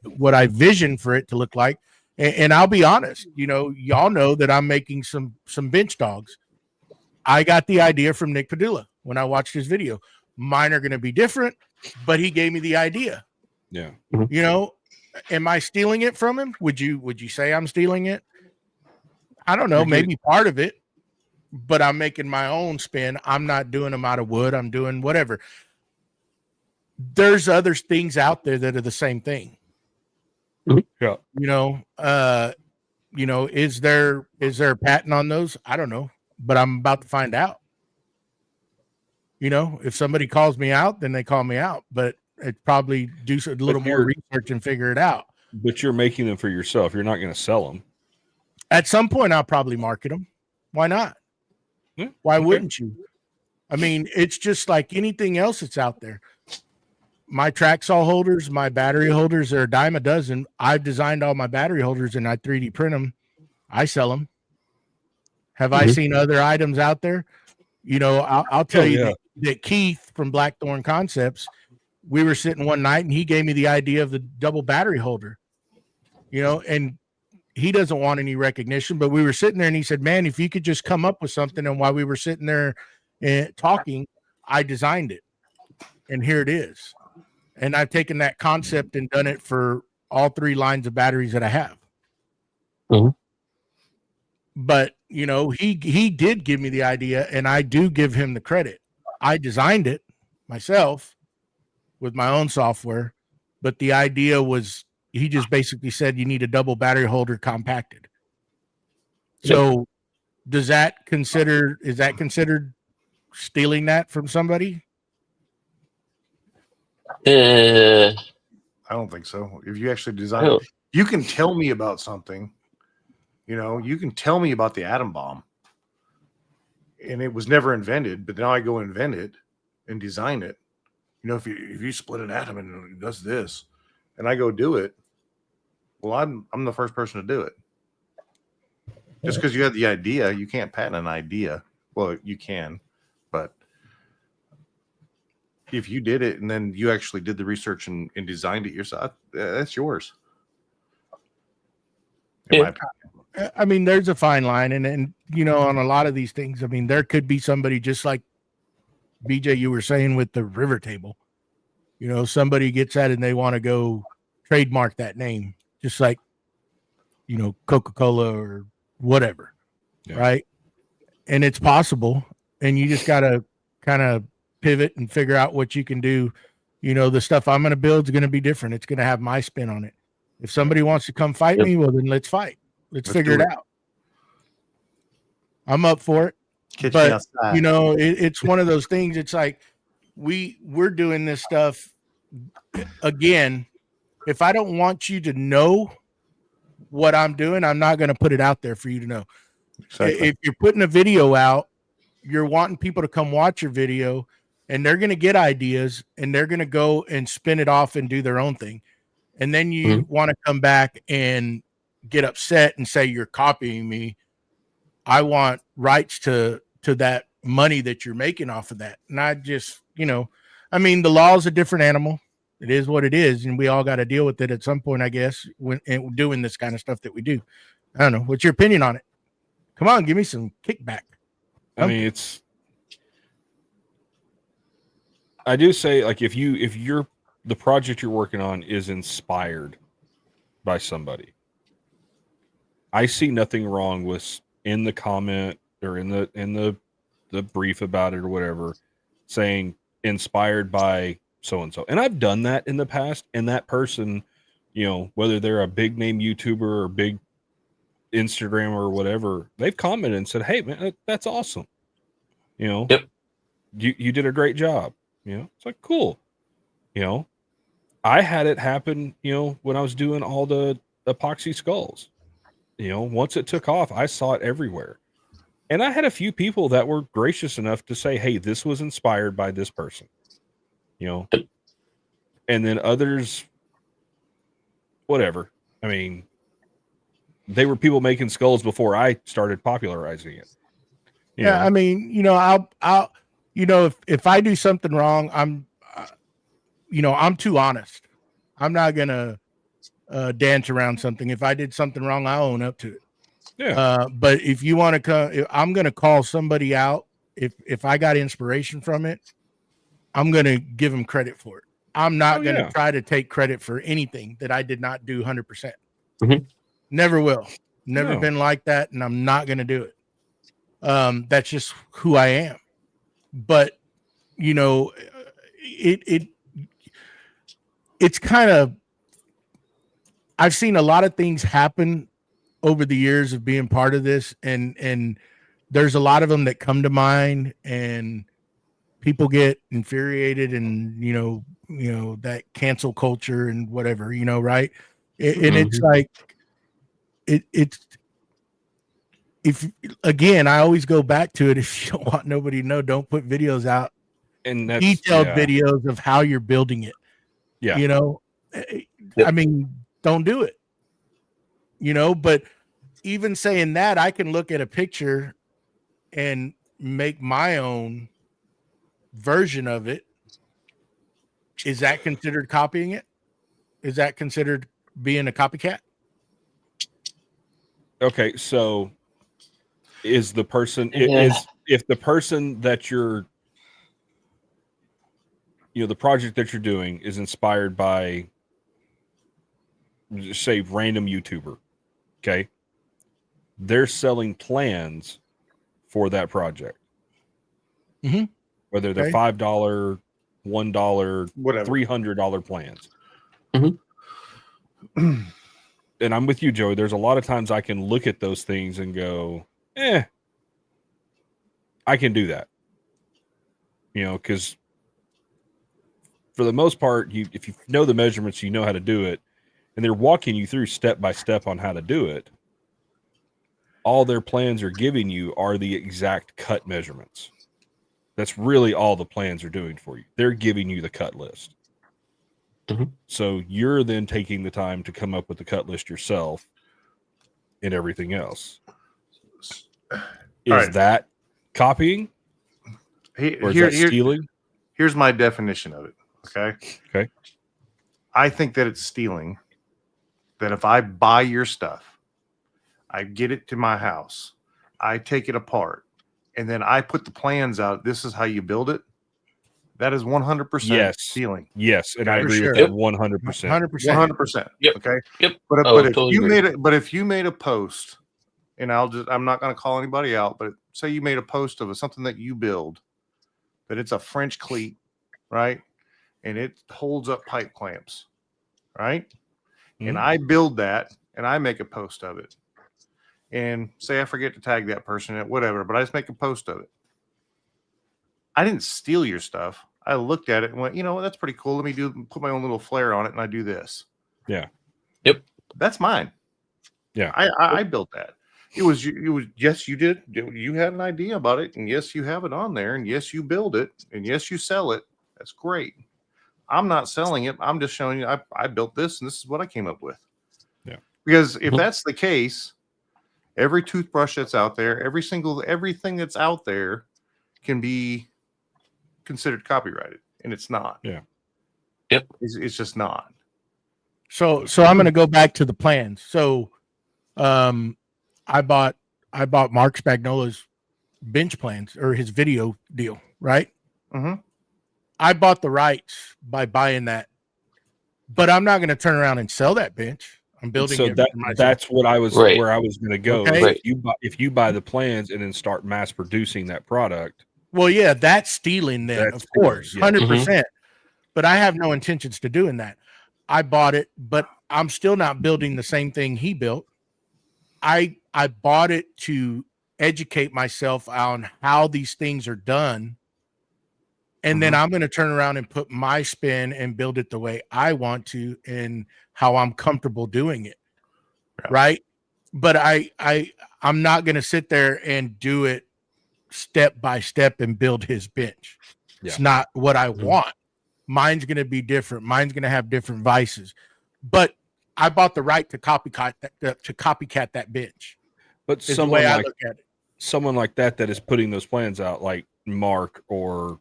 vision for it to look like. And I'll be honest, y'all know that I'm making some bench dogs. I got the idea from Nick Padula when I watched his video. Mine are going to be different, but he gave me the idea. Yeah. Am I stealing it from him? Would you say I'm stealing it? I don't know, maybe part of it, but I'm making my own spin. I'm not doing them out of wood. I'm doing whatever. There's other things out there that are the same thing. Yeah. Is there a patent on those? I don't know, but I'm about to find out. If somebody calls me out, then they call me out, but it probably do a little more research and figure it out. But you're making them for yourself. You're not going to sell them. At some point, I'll probably market them. Why not? Yeah, Why wouldn't you? I mean, it's just like anything else that's out there. My track saw holders, my battery holders are a dime a dozen. I've designed all my battery holders and I 3D print them. I sell them. Have I seen other items out there? I'll tell you that Keith from Blackthorn Concepts, we were sitting one night and he gave me the idea of the double battery holder, and he doesn't want any recognition, but we were sitting there and he said, man, if you could just come up with something. And while we were sitting there talking, I designed it and here it is. And I've taken that concept and done it for all 3 lines of batteries that I have. But, he did give me the idea and I do give him the credit. I designed it myself with my own software, but the idea was, he just basically said you need a double battery holder compacted. So is that considered stealing that from somebody? I don't think so. If you actually design it, you can tell me about something. You can tell me about the atom bomb, and it was never invented, but now I go invent it and design it. If you split an atom and it does this, and I go do it, well, I'm the first person to do it. Just because you had the idea, you can't patent an idea. Well, you can, but if you did it and then you actually did the research and designed it yourself, that's yours. I mean, there's a fine line, and on a lot of these things, I mean, there could be somebody just like BJ, you were saying with the river table. Somebody gets that and they want to go trademark that name, just like Coca-Cola or whatever, right? And it's possible, and you just got to kind of pivot and figure out what you can do. The stuff I'm going to build is going to be different. It's going to have my spin on it. If somebody wants to come fight me, well, then let's fight. Let's figure it out. I'm up for it. But it's one of those things. It's like we're doing this stuff again. If I don't want you to know what I'm doing, I'm not going to put it out there for you to know. Exactly. If you're putting a video out, you're wanting people to come watch your video, and they're going to get ideas, and they're going to go and spin it off and do their own thing. And then you want to come back and get upset and say you're copying me. I want rights to that money that you're making off of that. And I just, I mean, the law is a different animal. It is what it is, and we all got to deal with it at some point, I guess, when doing this kind of stuff that we do. I don't know. What's your opinion on it? Come on, give me some kickback. I mean, I do say, like, if the project you're working on is inspired by somebody, I see nothing wrong with in the comment or in the brief about it or whatever saying inspired by so and so. And I've done that in the past, and that person, whether they're a big name YouTuber or big Instagram or whatever, they've commented and said, "Hey man, that's awesome. Yep. You did a great job." It's like, cool. I had it happen, when I was doing all the epoxy skulls. Once it took off, I saw it everywhere. And I had a few people that were gracious enough to say, "Hey, this was inspired by this person." And then others, whatever. I mean, they were people making skulls before I started popularizing it. Yeah, I mean, I'll if I do something wrong, I'm too honest. I'm not gonna dance around something. If I did something wrong, I own up to it. Yeah. But if you want to come, I'm gonna call somebody out. If I got inspiration from it, I'm gonna give them credit for it. I'm not gonna try to take credit for anything that I did not do 100%. Never will. Never been like that, and I'm not gonna do it. That's just who I am. But it's kind of, I've seen a lot of things happen over the years of being part of this, and there's a lot of them that come to mind, and people get infuriated, and that cancel culture and whatever, right? And it's like it's if, again, I always go back to it. If you don't want nobody to know, don't put videos out, and that's detailed videos of how you're building it. Yeah. I mean, don't do it. But even saying that, I can look at a picture and make my own version of it. Is that considered copying it? Is that considered being a copycat? Okay, so is the person if the person that you're the project that you're doing is inspired by, say, random YouTuber, okay, they're selling plans for that project, whether they're $5, $1, whatever, $300 plans. And I'm with you, Joey. There's a lot of times I can look at those things and go, I can do that. Because for the most part, if you know the measurements, you know how to do it, and they're walking you through step by step on how to do it. All their plans are giving you are the exact cut measurements. That's really all the plans are doing for you. They're giving you the cut list. So you're then taking the time to come up with the cut list yourself and everything else. Is that copying? Or is that stealing? Here's my definition of it. Okay. I think that it's stealing. That if I buy your stuff, I get it to my house, I take it apart, and then I put the plans out. This is how you build it. That is 100% stealing. Yes, and I agree with that 100%. 100%. Yep. Okay. Yep. But Totally if you made a post, and I'm not going to call anybody out, but say you made a post of something that you build, that it's a French cleat, right? And it holds up pipe clamps, right? And I build that, and I make a post of it. And say I forget to tag that person at whatever, but I just make a post of it. I didn't steal your stuff. I looked at it and went, that's pretty cool. Let me put my own little flair on it, and I do this. Yeah. Yep. That's mine. Yeah. I built that. It was yes, you did. You had an idea about it, and yes, you have it on there, and yes, you build it, and yes, you sell it. That's great. I'm not selling it. I'm just showing you I built this, and this is what I came up with. Yeah. Because if that's the case, every toothbrush that's out there, everything that's out there can be considered copyrighted. and it's not. Yeah. Yep. It's just not. So I'm going to go back to the plans. So, I bought Mark Spagnola's bench plans or his video deal, right? Mm-hmm. I bought the rights by buying that, but I'm not going to turn around and sell that bench. I'm building So it that for myself. that's what I was Right. where I was going to go. Okay. is Right. If you buy the plans and then start mass producing that product, Well, yeah, that's stealing then, That's of course, stealing, yeah. 100%. But I have no intentions to doing that. I bought it, but I'm still not building the same thing he built. I bought it to educate myself on how these things are done. And then I'm going to turn around and put my spin and build it the way I want to and how I'm comfortable doing it. Yeah. Right. But I'm not going to sit there and do it step by step and build his bench. Yeah. It's not what I want. Mine's going to be different. Mine's going to have different vices, but I bought the right to copycat that bench. but Is the way I look at it. someone like that is putting those plans out, like Mark or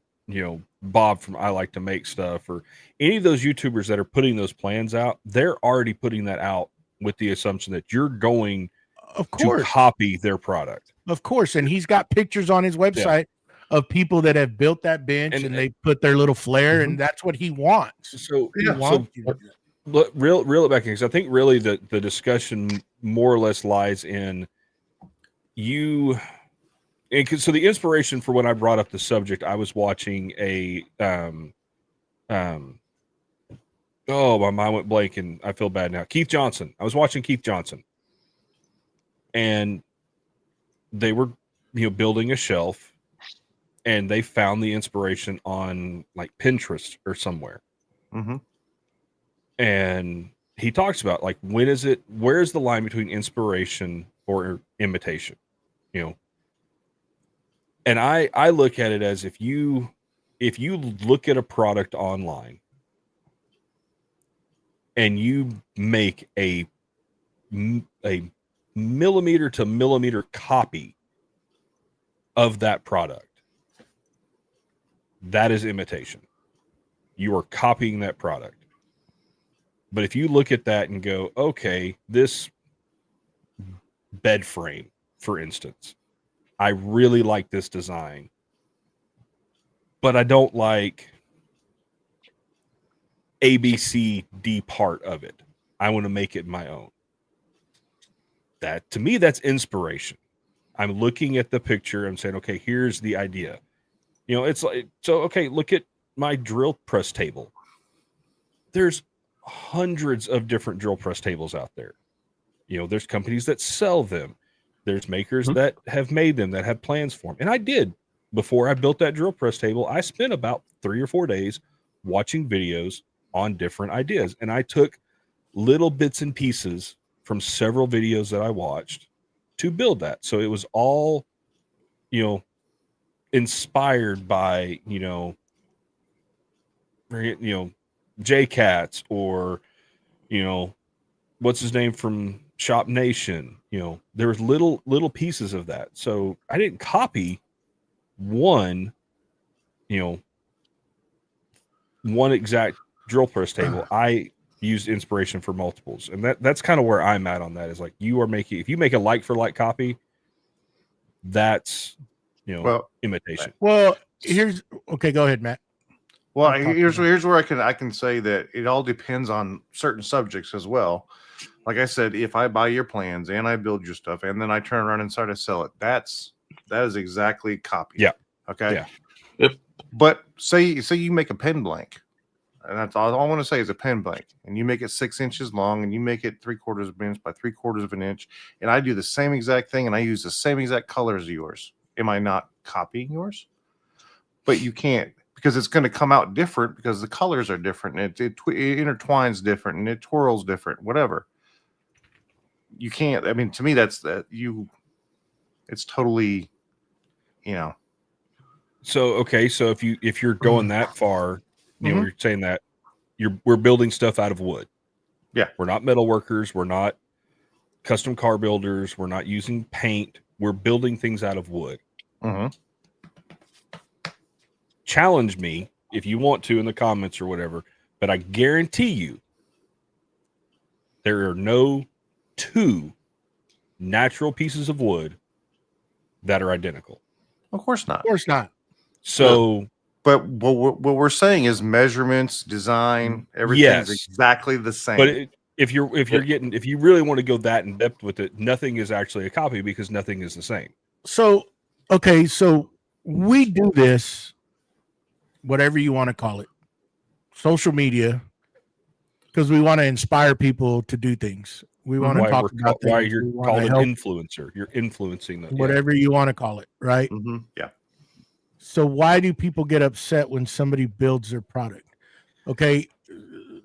Bob from I Like to Make Stuff, or any of those YouTubers that are putting those plans out, they're already putting that out with the assumption that you're going Of to course. copy their product. Of course. And he's got pictures on his website of people that have built that bench and they put their little flair, and that's what he wants. So He wants you to do that. But reel it back in, because I think really the discussion more or less lies in you. And so the inspiration for when I brought up the subject, I was watching a my mind went blank and I feel bad now. Keith Johnson. I was watching Keith Johnson, and they were building a shelf, and they found the inspiration on like Pinterest or somewhere. Mm-hmm. And he talks about like, where's the line between inspiration or imitation, and I look at it as if you look at a product online and you make a millimeter to millimeter copy of that product, that is imitation. You are copying that product. But if you look at that and go, okay, this bed frame, for instance, I really like this design, but I don't like ABCD part of it. I want to make it my own. That, to me, that's inspiration. I'm looking at the picture. I'm saying, okay, here's the idea. It's like, so, okay, look at my drill press table. There's hundreds of different drill press tables out there. There's companies that sell them. There's makers that have made them, that have plans for them. And I did. Before I built that drill press table, I spent about 3 or 4 days watching videos on different ideas. And I took little bits and pieces from several videos that I watched to build that. So it was all, inspired by, J Cats or, what's his name from Shop Nation. There was little pieces of that. So I didn't copy one exact drill press table. I used inspiration for multiples, and that's kind of where I'm at on that. Is like, if you make a like for like copy, that's imitation. Well, okay, go ahead, Matt. Well, here's where I can say that it all depends on certain subjects as well. Like I said, if I buy your plans and I build your stuff and then I turn around and start to sell it, that is exactly copy. Yeah. Okay. Yeah. Yep. But say you make a pen blank, and that's all I want to say is a pen blank, and you make it 6 inches long and you make it 3/4 of an inch by 3/4 of an inch, and I do the same exact thing and I use the same exact color as yours. Am I not copying yours? But you can't, because it's going to come out different because the colors are different and it intertwines different and it twirls different, whatever. You can't. I mean, to me, it's totally, So okay, so if you're going that far, you're saying that we're building stuff out of wood. Yeah, we're not metal workers. We're not custom car builders. We're not using paint. We're building things out of wood. Mm-hmm. Challenge me if you want to in the comments or whatever, but I guarantee you there are no two natural pieces of wood that are identical. Of course not. Of course not. So, But what we're saying is measurements, design, everything's Yes. exactly the same. but if you really want to go that in depth with it, nothing is actually a copy because nothing is the same. So, okay, so we do this, whatever you want to call it, social media, because we want to inspire people to do things. We want to Why talk about why things. you're We wanna called an help, influencer. You're influencing them. whatever you want to call it, right? Yeah. So why do people get upset when somebody builds their product? Okay,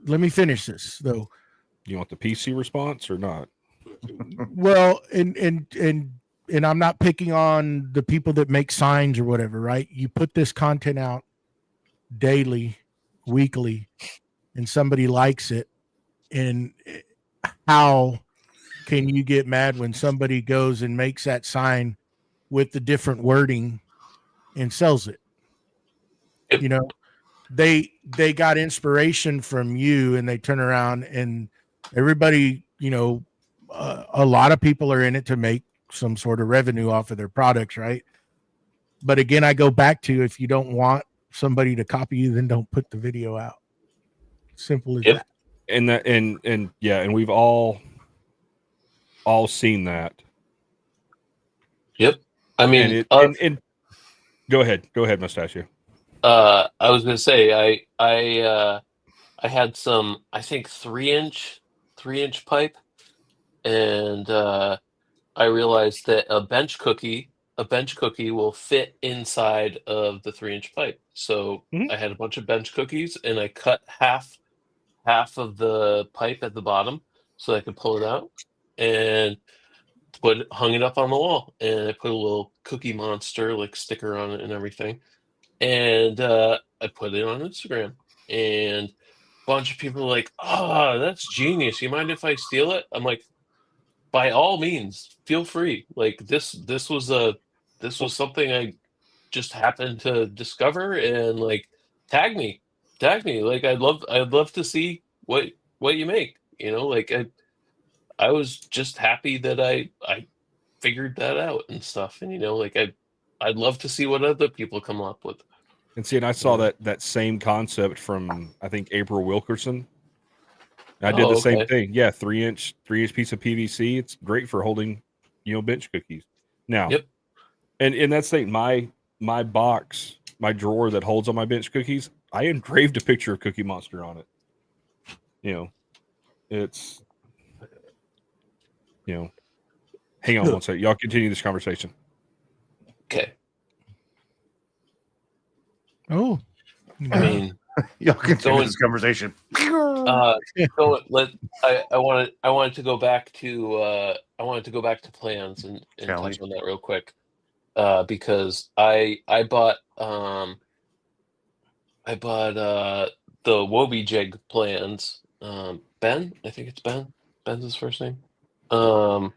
let me finish this though. You want the PC response or not? Well, and I'm not picking on the people that make signs or whatever, right? You put this content out daily, weekly, and somebody likes it. And how can you get mad when somebody goes and makes that sign with the different wording and sells it? Yep. You know, they got inspiration from you, and they turn around and everybody, a lot of people are in it to make some sort of revenue off of their products, right? But again, I go back to, if you don't want somebody to copy you, then don't put the video out. Simple as Yep. that. And we've all seen that. Yep. I mean, and go ahead, Mustachio. I was gonna say I had some, I think 3-inch pipe, and I realized that a bench cookie will fit inside of the 3-inch pipe. So Mhm. I had a bunch of bench cookies, and I cut half of the pipe at the bottom so I could pull it out, and hung it up on the wall. And I put a little Cookie Monster like sticker on it and everything. And I put it on Instagram, and a bunch of people were like, "Oh, that's genius. You mind if I steal it?" I'm like, by all means, feel free. Like this was something I just happened to discover, and like tag me. Like I'd love to see what you make. Like I was just happy that I figured that out and stuff. And like I'd love to see what other people come up with. And see, and I saw that same concept from, I think, April Wilkerson. I did the same thing. Yeah, 3-inch piece of PVC. It's great for holding, bench cookies. Now, Yep. And that's the thing. My box, my drawer that holds all my bench cookies, I engraved a picture of Cookie Monster on it. It's hang on one second. Y'all continue this conversation. Okay. Oh, I mean, Y'all continue this conversation. I wanted to go back to plans and touch on that real quick, because I bought the Wobie Jig plans. Ben, I think it's Ben. Ben's his first name. But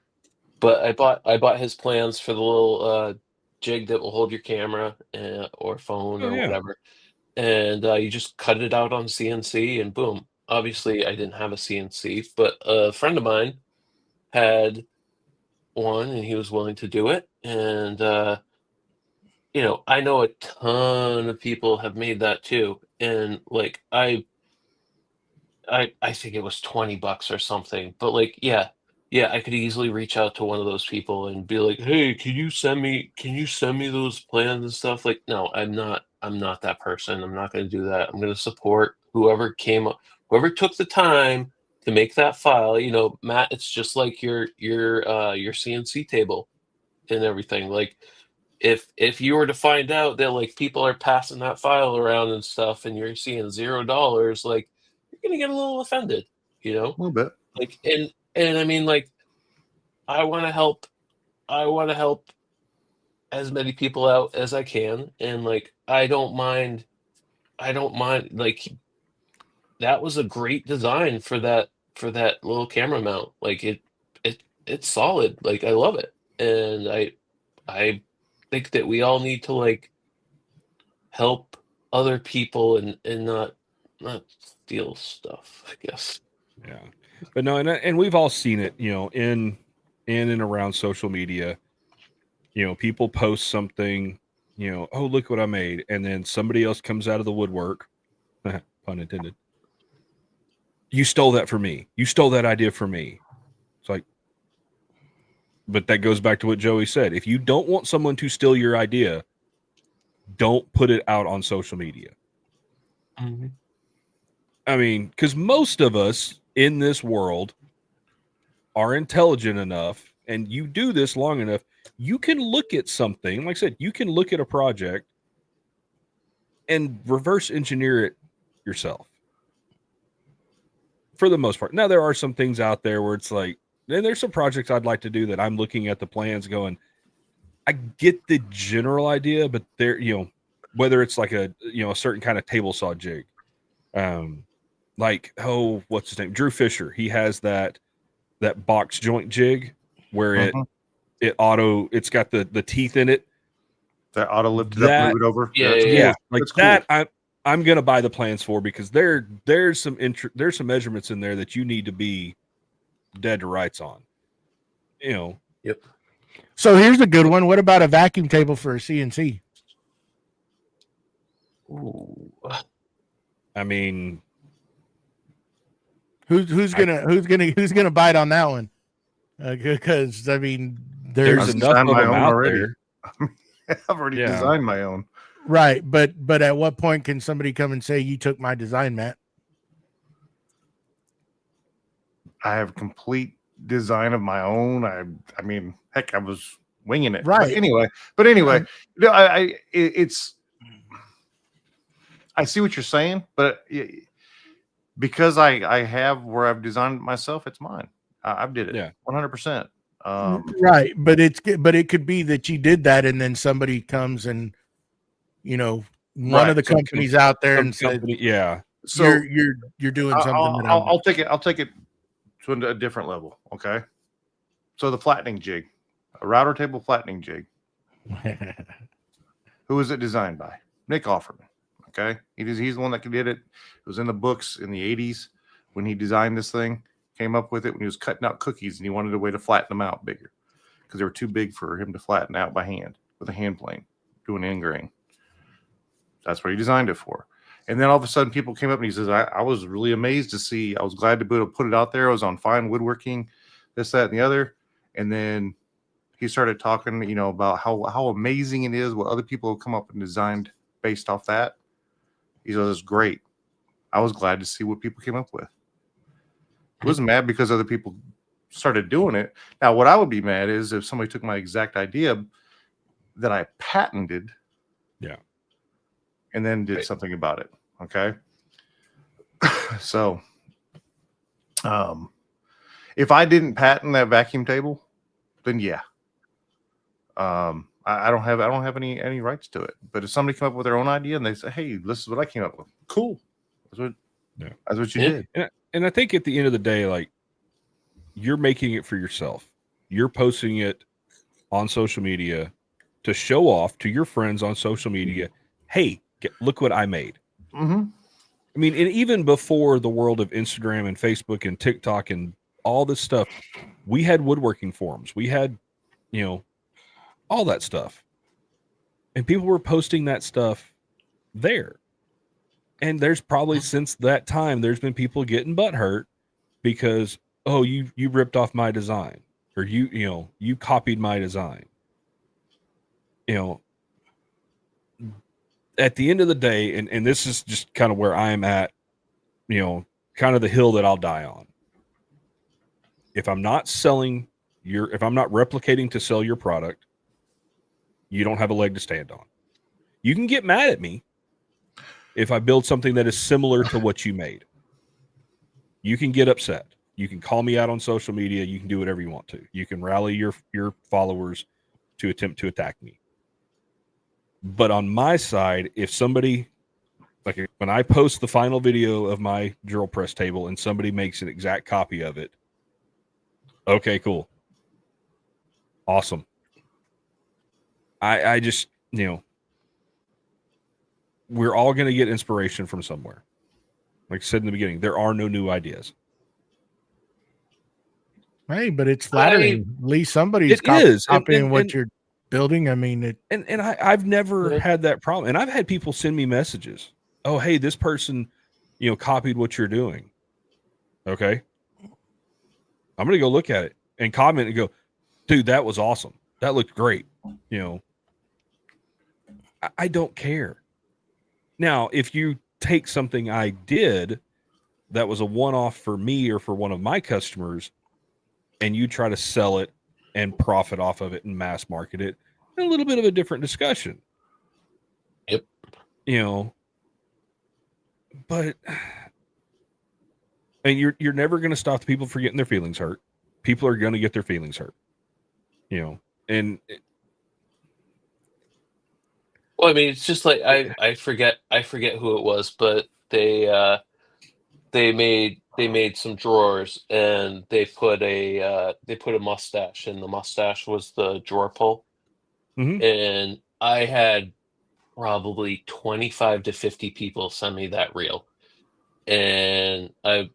I bought his plans for the little jig that will hold your camera or phone or whatever. And you just cut it out on CNC and boom. Obviously, I didn't have a CNC, but a friend of mine had one and he was willing to do it. And, I know a ton of people have made that too. And like, I think it was $20 or something, but like, yeah, I could easily reach out to one of those people and be like, "Hey, can you send me those plans and stuff?" Like, no, I'm not that person. I'm not going to do that. I'm going to support whoever took the time to make that file. Matt, it's just like your CNC table and everything. Like, if you were to find out that like people are passing that file around and stuff, and you're seeing $0, like you're going to get a little offended, A little bit. like, and I mean, like, I want to help as many people out as I can, and like I don't mind like that was a great design for that little camera mount. Like it's solid. Like I love it. And I think that we all need to like help other people and not steal stuff, I guess. Yeah, but no, and we've all seen it, in and around social media. People post something, oh, look what I made, and then somebody else comes out of the woodwork, pun intended. You stole that from me. You stole that idea from me. It's like, but that goes back to what Joey said. If you don't want someone to steal your idea, don't put it out on social media. Mm-hmm. I mean, because most of us in this world are intelligent enough, and you do this long enough, you can look at something, like I said, you can look at a project and reverse engineer it yourself. For the most part. Now, there are some things out there where it's like, and there's some projects I'd like to do that I'm looking at the plans going, I get the general idea, but there, whether it's like a certain kind of table saw jig, like, what's his name? Drew Fisher. He has that box joint jig where it's got the teeth in it. That auto lift it up and move it over. Yeah. Like that's that. Cool. I'm gonna buy the plans for, because there's some measurements in there that you need to be dead to rights on. Yep. So here's a good one. What about a vacuum table for a CNC? Ooh. I mean, Who's gonna bite on that one? Because I mean, there's enough of them out already. there. I've already designed my own. Right, but at what point can somebody come and say you took my design, Matt? I have complete design of my own. I mean, heck, I was winging it. Right. But anyway, it's. I see what you're saying, but because I have where I've designed it myself, it's mine. I did it. 100%. Right, but it could be that you did that, and then somebody comes and one of the companies out there and said, yeah. So you're doing something. I'll take it to a different level. Okay. So the flattening jig, a router table flattening jig. Who was it designed by? Nick Offerman. Okay. He's the one that did it. It was in the books in the 80s when he designed this thing, came up with it when he was cutting out cookies, and he wanted a way to flatten them out bigger because they were too big for him to flatten out by hand with a hand plane, doing end grain. That's what he designed it for. And then all of a sudden people came up and he says, I was really amazed to see, I was glad to be able to put it out there. I was on Fine Woodworking, this, that, and the other. And then he started talking, about how amazing it is what other people have come up and designed based off that. He says, it's great. I was glad to see what people came up with. I wasn't mad because other people started doing it. Now, what I would be mad is if somebody took my exact idea that I patented. Yeah. And then did something about it. Okay. So, if I didn't patent that vacuum table, then yeah. I don't have any rights to it. But if somebody come up with their own idea and they say, hey, this is what I came up with. Cool. That's what you did. And I think at the end of the day, like, you're making it for yourself. You're posting it on social media to show off to your friends on social media. Hey, look what I made. Mm-hmm. I mean, and even before the world of Instagram and Facebook and TikTok and all this stuff, we had woodworking forums. We had, all that stuff. And people were posting that stuff there. And there's probably since that time, there's been people getting butthurt because, oh, you ripped off my design, or you copied my design. At the end of the day, and this is just kind of where I'm at, kind of the hill that I'll die on. If I'm not replicating to sell your product, you don't have a leg to stand on. You can get mad at me if I build something that is similar to what you made. You can get upset. You can call me out on social media. You can do whatever you want to. You can rally your followers to attempt to attack me. But on my side, if somebody, like when I post the final video of my drill press table and somebody makes an exact copy of it, okay, cool. Awesome. I just, we're all going to get inspiration from somewhere. Like I said in the beginning, there are no new ideas. Hey, but it's flattering. At least somebody's copying what you're building. I mean, I've never had that problem. And I've had people send me messages. Oh, hey, this person, copied what you're doing. Okay. I'm going to go look at it and comment and go, dude, that was awesome. That looked great. I don't care. Now, if you take something I did that was a one-off for me or for one of my customers, and you try to sell it and profit off of it and mass market it, a little bit of a different discussion. Yep. But and you're never going to stop the people from getting their feelings hurt. People are going to get their feelings hurt. And well, I mean, it's just like I forget who it was, but they made some drawers and they put a mustache, and the mustache was the drawer pull. Mm-hmm. And I had probably 25 to 50 people send me that reel, and I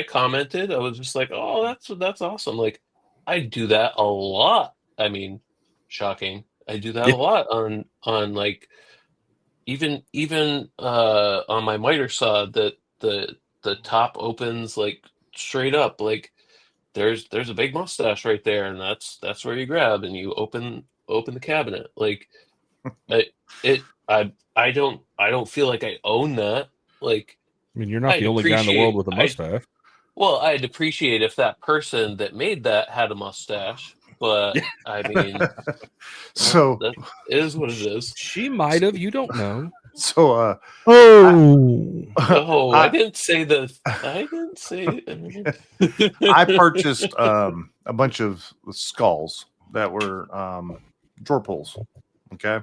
commented. I was just like, oh, that's awesome. Like, I do that a lot. I mean, shocking. I do that a lot on like even on my miter saw that the top opens like straight up. Like there's a big mustache right there, and that's where you grab and you open the cabinet. Like I don't feel like I own that. Like, I mean, you're not the only guy in the world with a mustache. I'd appreciate if that person that made that had a mustache, but I mean, so that is what it is. She might have, you don't know. So, I didn't say that. I didn't say. I purchased a bunch of skulls that were drawer pulls. Okay,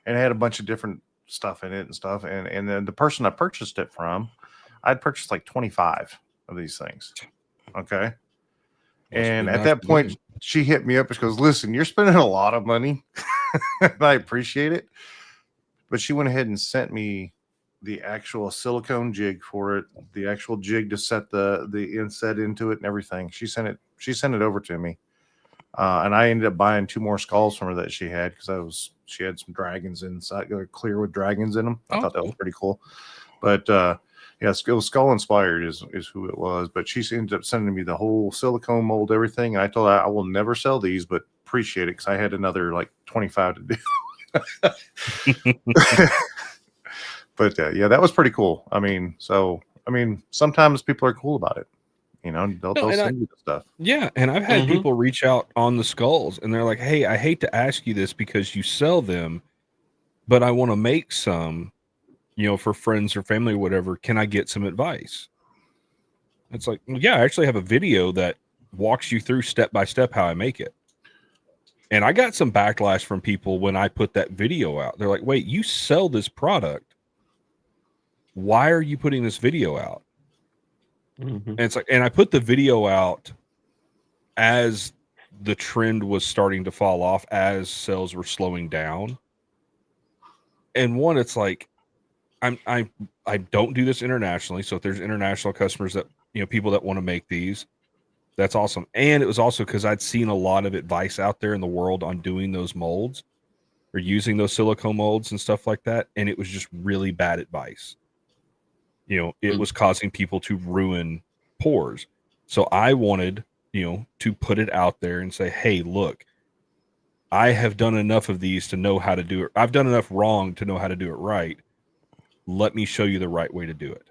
and it had a bunch of different stuff in it and stuff. And then the person I purchased it from, I'd purchased like 25 of these things. Okay. And at that point, she hit me up and she goes, listen, you're spending a lot of money. And I appreciate it. But she went ahead and sent me the actual silicone jig for it, the actual jig to set the inset into it and everything. She sent it over to me. And I ended up buying 2 more skulls from her that she had because she had some dragons inside, clear with dragons in them. I thought that was pretty cool. But yes, it was Skull Inspired is who it was. But she ended up sending me the whole silicone mold, everything. And I told her I will never sell these, but appreciate it because I had another like 25 to do. But yeah, that was pretty cool. I mean, sometimes people are cool about it. They'll send you the stuff. Yeah, and I've had people reach out on the skulls, and they're like, "Hey, I hate to ask you this because you sell them, but I want to make some, for friends or family or whatever. Can I get some advice?" It's like, well, yeah, I actually have a video that walks you through step by step how I make it. And I got some backlash from people when I put that video out. They're like, "Wait, you sell this product? Why are you putting this video out?" And it's like, and I put the video out as the trend was starting to fall off, as sales were slowing down. And one, it's like, I don't do this internationally. So if there's international customers that, people that want to make these, that's awesome. And it was also because I'd seen a lot of advice out there in the world on doing those molds or using those silicone molds and stuff like that. And it was just really bad advice. It was causing people to ruin pours. So I wanted, to put it out there and say, hey, look, I have done enough of these to know how to do it. I've done enough wrong to know how to do it right. Let me show you the right way to do it.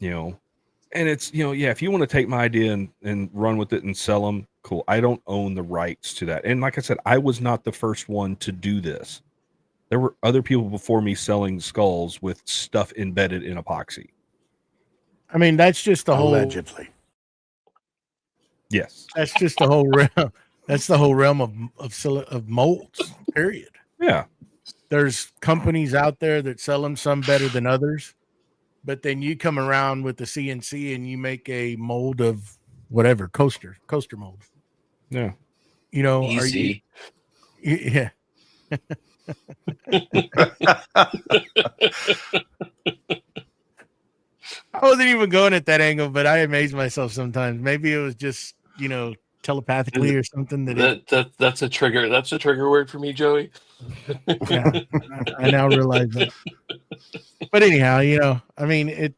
And it's, if you want to take my idea and run with it and sell them, cool. I don't own the rights to that. And like I said, I was not the first one to do this. There were other people before me selling skulls with stuff embedded in epoxy. I mean, that's just the whole. Allegedly. Yes. That's just the whole realm. That's the whole realm of molds. Period. Yeah. There's companies out there that sell them, some better than others, but then you come around with the CNC and you make a mold of whatever coaster mold. Yeah. Easy. Yeah. I wasn't even going at that angle, but I amaze myself sometimes. Maybe it was just, telepathically or something That's a trigger. That's a trigger word for me, Joey. Yeah, I now realize that. But anyhow, I mean,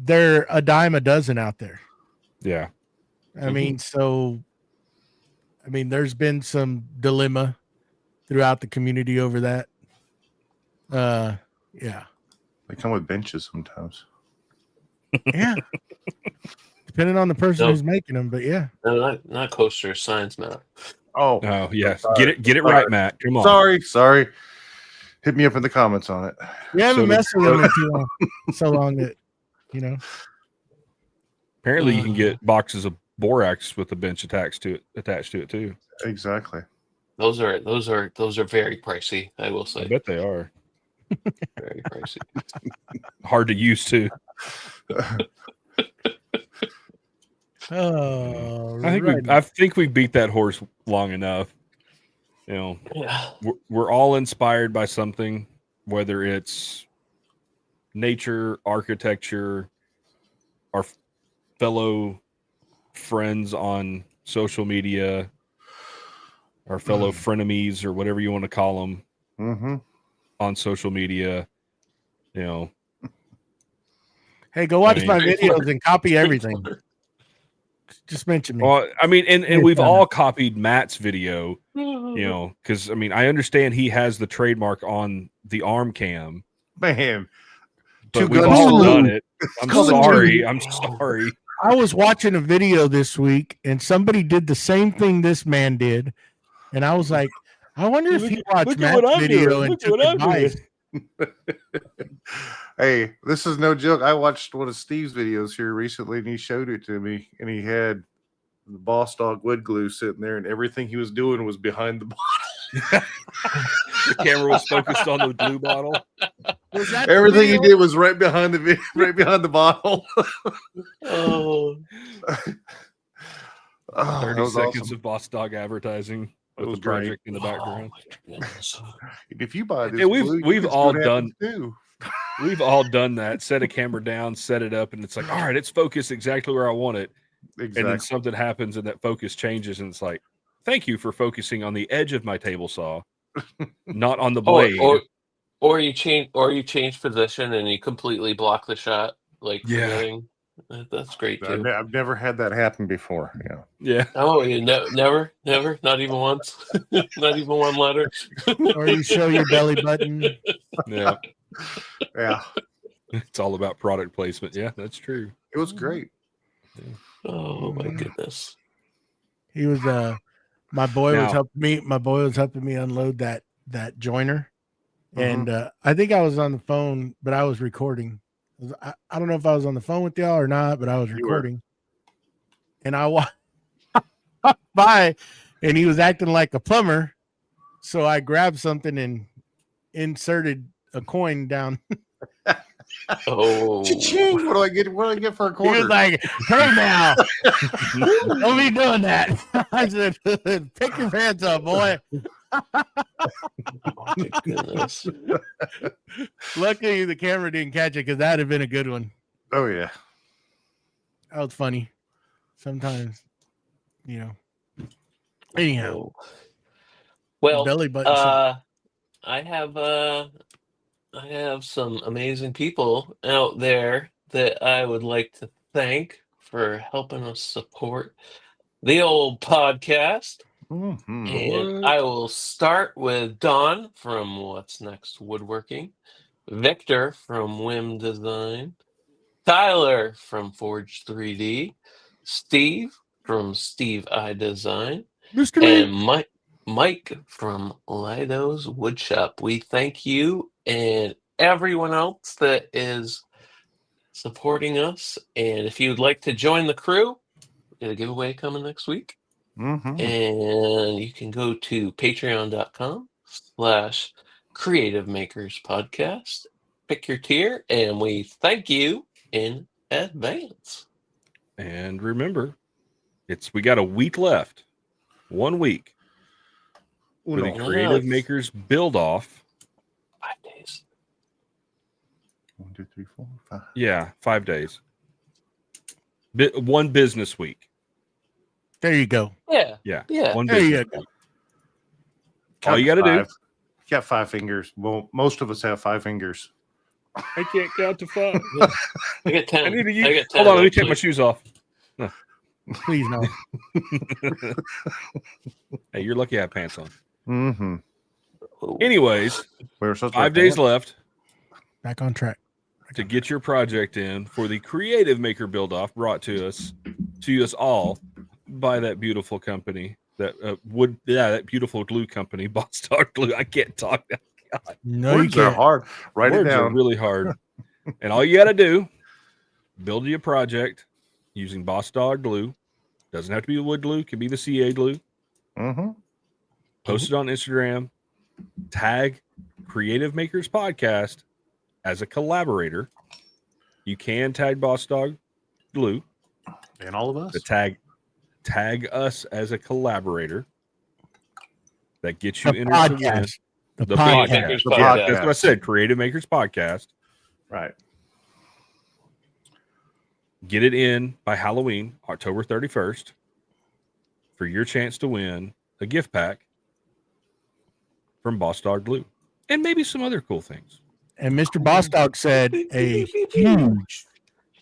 they're a dime a dozen out there. Yeah. I mean, there's been some dilemma throughout the community over that. Yeah. They come with benches sometimes. Yeah. Depending on the person who's making them, but yeah. No, not coasters, signs, Matt. Oh, yes. sorry. Get it right, Matt. Come on. Sorry. Hit me up in the comments on it. We haven't messed with them in so long that, Apparently, you can get boxes of borax with a bench attached to it too. Exactly. Those are very pricey, I will say. I bet they are. Very pricey. Hard to use too. Oh, I think we beat that horse long enough. Yeah. We're all inspired by something, whether it's nature, architecture, our fellow friends on social media, our fellow frenemies, or whatever you want to call them, on social media. Hey, go watch my videos and copy everything. Just mention me. Well, I mean, and we've all copied Matt's video, because I understand he has the trademark on the arm cam. Man, but we've all done it. I'm sorry. I was watching a video this week and somebody did the same thing this man did. And I was like, I wonder if he watched Matt's video and took advice. Hey, this is no joke. I watched one of Steve's videos here recently and he showed it to me and he had the Boss Dog wood glue sitting there and everything he was doing was behind the bottle. The camera was focused on the glue bottle. Everything he did was right behind the bottle. Oh. 30 seconds of Boss Dog advertising with the project in the background. If you buy this, we've all done too. We've all done that. Set a camera down, set it up, and it's like, all right, it's focused exactly where I want it. Exactly. And then something happens, and that focus changes, and it's like, thank you for focusing on the edge of my table saw, not on the blade. Or you change position and you completely block the shot. That's great too. I've never had that happen before. Yeah. Oh, never, not even once, not even one letter. Or you show your belly button. Yeah. Yeah. It's all about product placement. Yeah, that's true. It was great. Yeah. Oh my goodness. He was my boy was helping me unload that joiner. And I think I was on the phone, but I was recording. I don't know if I was on the phone with y'all or not, but I was recording. And I walked by and he was acting like a plumber. So I grabbed something and inserted a coin down. Oh, Cha-ching! What do I get for a quarter? He was like, hey now, don't be doing that. I said, pick your pants up, boy. oh my goodness. Luckily the camera didn't catch it because that'd have been a good one. Oh yeah. That was funny. Sometimes, anyhow. Well, belly button. I have some amazing people out there that I would like to thank for helping us support the old podcast. And I will start with Don from What's Next Woodworking, Victor from Whim Design, Tyler from Forge 3D, Steve from Steve I Design, and Mike from Lido's Woodshop. We thank you and everyone else that is supporting us. And if you'd like to join the crew, we got a giveaway coming next week. And you can go to patreon.com/creative makers podcast, pick your tier, and we thank you in advance. And remember, we got a week left. 1 week. for the Uno. Creative Makers Build Off. 5 days. 1, 2, 3, 4, 5. Yeah, 5 days. One business week. There you go. Yeah. Yeah. Yeah. One There you business go. week. All you got to do. You got 5 fingers. Well, most of us have 5 fingers. I can't count to 5. I get 10. I need to use. I get 10. Hold on, let me take my actually. shoes off. Please no. Hey, you're lucky I have pants on. Mm-hmm. Ooh. Anyways, We're supposed to 5 have days pants. left Back on track. to get your project in for the Creative Maker Build Off, brought to us all by that beautiful company, that beautiful glue company, Boss Dog Glue. I can't talk now. God, No, you Words are can't. hard. Write words it are down. really hard. And all you got to do, build you a project using Boss Dog Glue. Doesn't have to be the wood glue, can be the CA glue. Mm-hmm. Post it on Instagram, tag Creative Makers Podcast as a collaborator. You can tag Boss Dog Glue, And all of us. but tag us as a collaborator. That gets you The entered to win. podcast. The The podcast. Makers The Podcast. Yeah, that's what I said. Creative Makers Podcast. Right. Get it in by Halloween, October 31st, for your chance to win a gift pack from Boss Dog Glue. And maybe some other cool things. And Mr. Boss Dog said a huge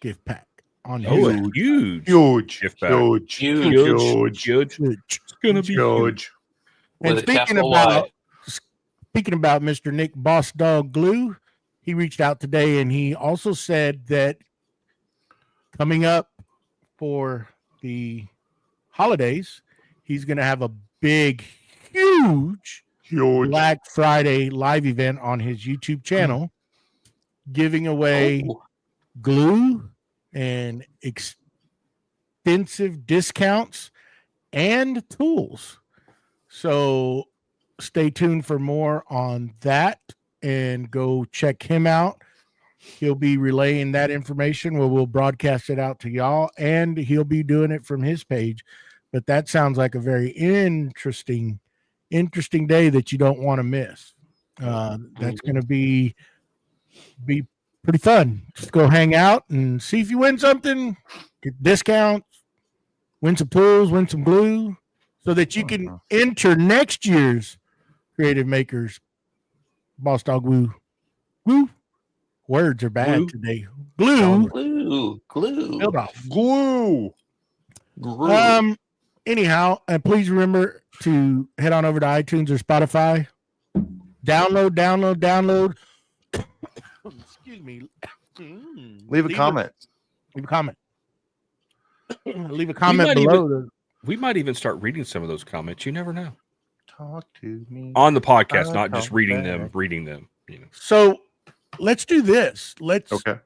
gift pack on Oh, his a huge Huge. gift pack. Huge. Huge. Huge. Huge. huge. It's gonna be huge. Huge. And With a capital speaking about Mr. Nick Boss Dog Glue, he reached out today and he also said that coming up for the holidays, he's going to have a big, huge Huge. Black Friday live event on his YouTube channel, giving away Ooh. glue and extensive discounts and tools. So stay tuned for more on that and go check him out. He'll be relaying that information where we'll broadcast it out to y'all, and he'll be doing it from his page. But that sounds like a very interesting day that you don't want to miss. That's going to be pretty fun. Just go hang out and see if you win something, get discounts, win some tools, win some glue, so that you can enter next year's Creative Makers Boss Dog Glue. Words are bad Glue. today. Glue. Glue. Build off. Glue. Glue. Anyhow, and please remember to head on over to iTunes or Spotify. Download. Excuse me. Leave a comment. Leave a comment. Leave a comment might below. We might even start reading some of those comments. You never know. Talk to me. On the podcast, I'll not just come reading back. them. You know. So let's do this. Okay.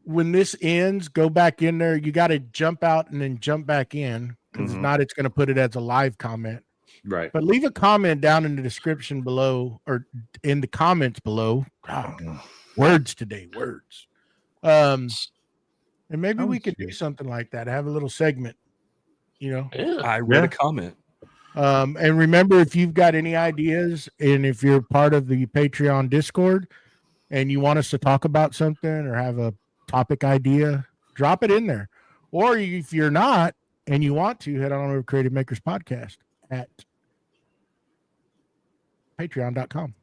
When this ends, go back in there. You got to jump out and then jump back in, because if Mhm. not, it's going to put it as a live comment. Right. But leave a comment down in the description below, or in the comments below. Words today, words. And maybe That we was could do good. something like that. Have a little segment, Yeah. I read Yeah. a comment. And remember, if you've got any ideas, and if you're part of the Patreon Discord and you want us to talk about something or have a topic idea, drop it in there. Or if you're not and you want to, head on over to Creative Makers Podcast at patreon.com.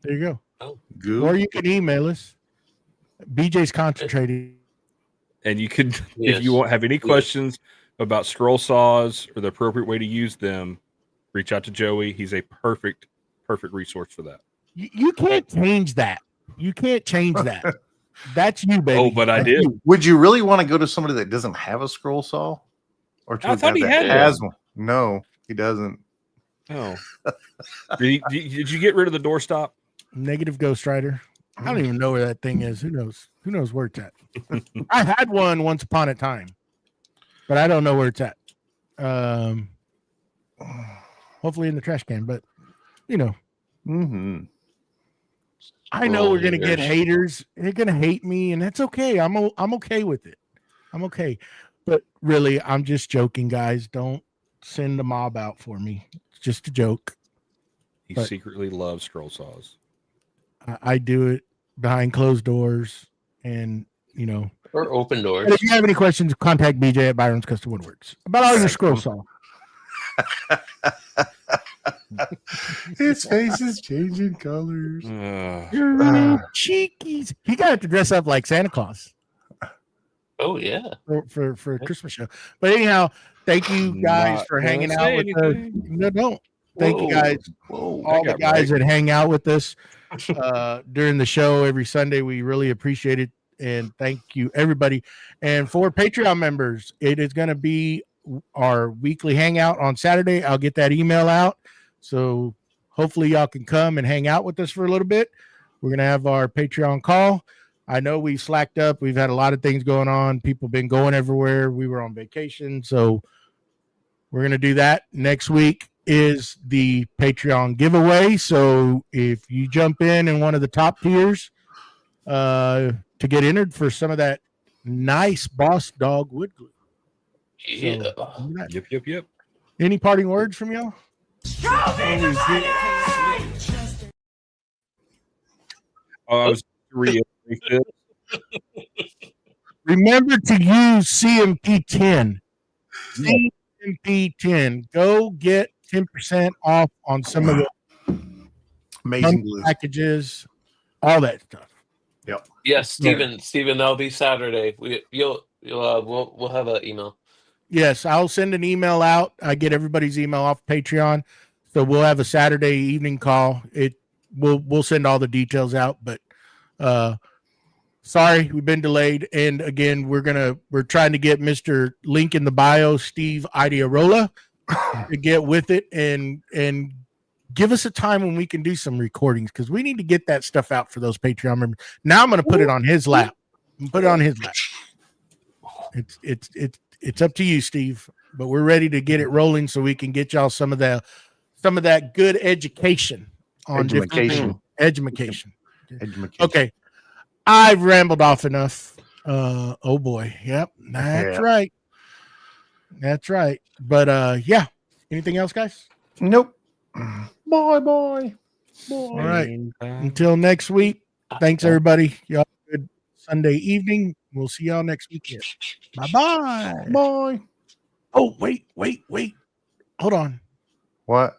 There you go. Good. Or you can email us. BJ's concentrating. And you can, Yes. if you have any questions about scroll saws or the appropriate way to use them, reach out to Joey. He's a perfect resource for that. You can't change that. You can't change that. That's you, baby. Oh, but I That's did. you. Would you really want to go to somebody that doesn't have a scroll saw? Or to I a thought guy he that had has one? No, he doesn't. Oh. Did you get rid of the doorstop? Negative Ghost Rider. I don't even know where that thing is. Who knows? Who knows where it's at? I had one once upon a time, but I don't know where it's at. Hopefully in the trash can, but you know, Mm-hmm. I know we're gonna get Haters. haters. They're gonna hate me, and that's okay. I'm okay with it. I'm okay. But really, I'm just joking, guys. Don't send the mob out for me. It's just a joke. He But- secretly loves scroll saws. I do it behind closed doors, and Or open And doors. if you have any questions, contact BJ at Byroms Custom Woodworks about all your scroll saw. His face is changing colors. You're really cheekies. He got to dress up like Santa Claus Oh yeah. for a Christmas show. But anyhow, thank you guys Not for gonna hanging say out with us. anything. No, don't. Thank you guys, Whoa. all the got guys right. that hang out with us during the show every Sunday. We really appreciate it. And thank you, everybody. And for Patreon members, it is going to be our weekly hangout on Saturday. I'll get that email out. So hopefully y'all can come and hang out with us for a little bit. We're going to have our Patreon call. I know we've slacked up. We've had a lot of things going on. People been going everywhere. We were on vacation. So we're going to do that. Next week is the Patreon giveaway. So if you jump in one of the top tiers, to get entered for some of that nice Boss Dog wood glue. Yeah. Yep. Any parting words from y'all? I was reiterating this. Remember to use CMP10. CMP10. Go get 10% off on some of the Amazing glue. packages, all that stuff. Yes, Steven, that'll be Saturday. We'll have an email. Yes, I'll send an email out. I get everybody's email off Patreon, so we'll have a Saturday evening call. We'll send all the details out, but sorry we've been delayed. And again, we're trying to get Mr. Link in the bio, Steve Idearola, to get with it and give us a time when we can do some recordings, because we need to get that stuff out for those Patreon members. Now I'm going to put it on his lap. Put it on his lap. It's up to you, Steve, but we're ready to get it rolling so we can get y'all some of that good education on Edumacation. education. Edumacation. Okay, I've rambled off enough. Oh boy, yep, that's right. But yeah, anything else, guys? Nope. Bye. All right. Until next week. Thanks, everybody. Y'all have a good Sunday evening. We'll see y'all next weekend. Bye-bye. Bye. Oh, wait. Hold on. What?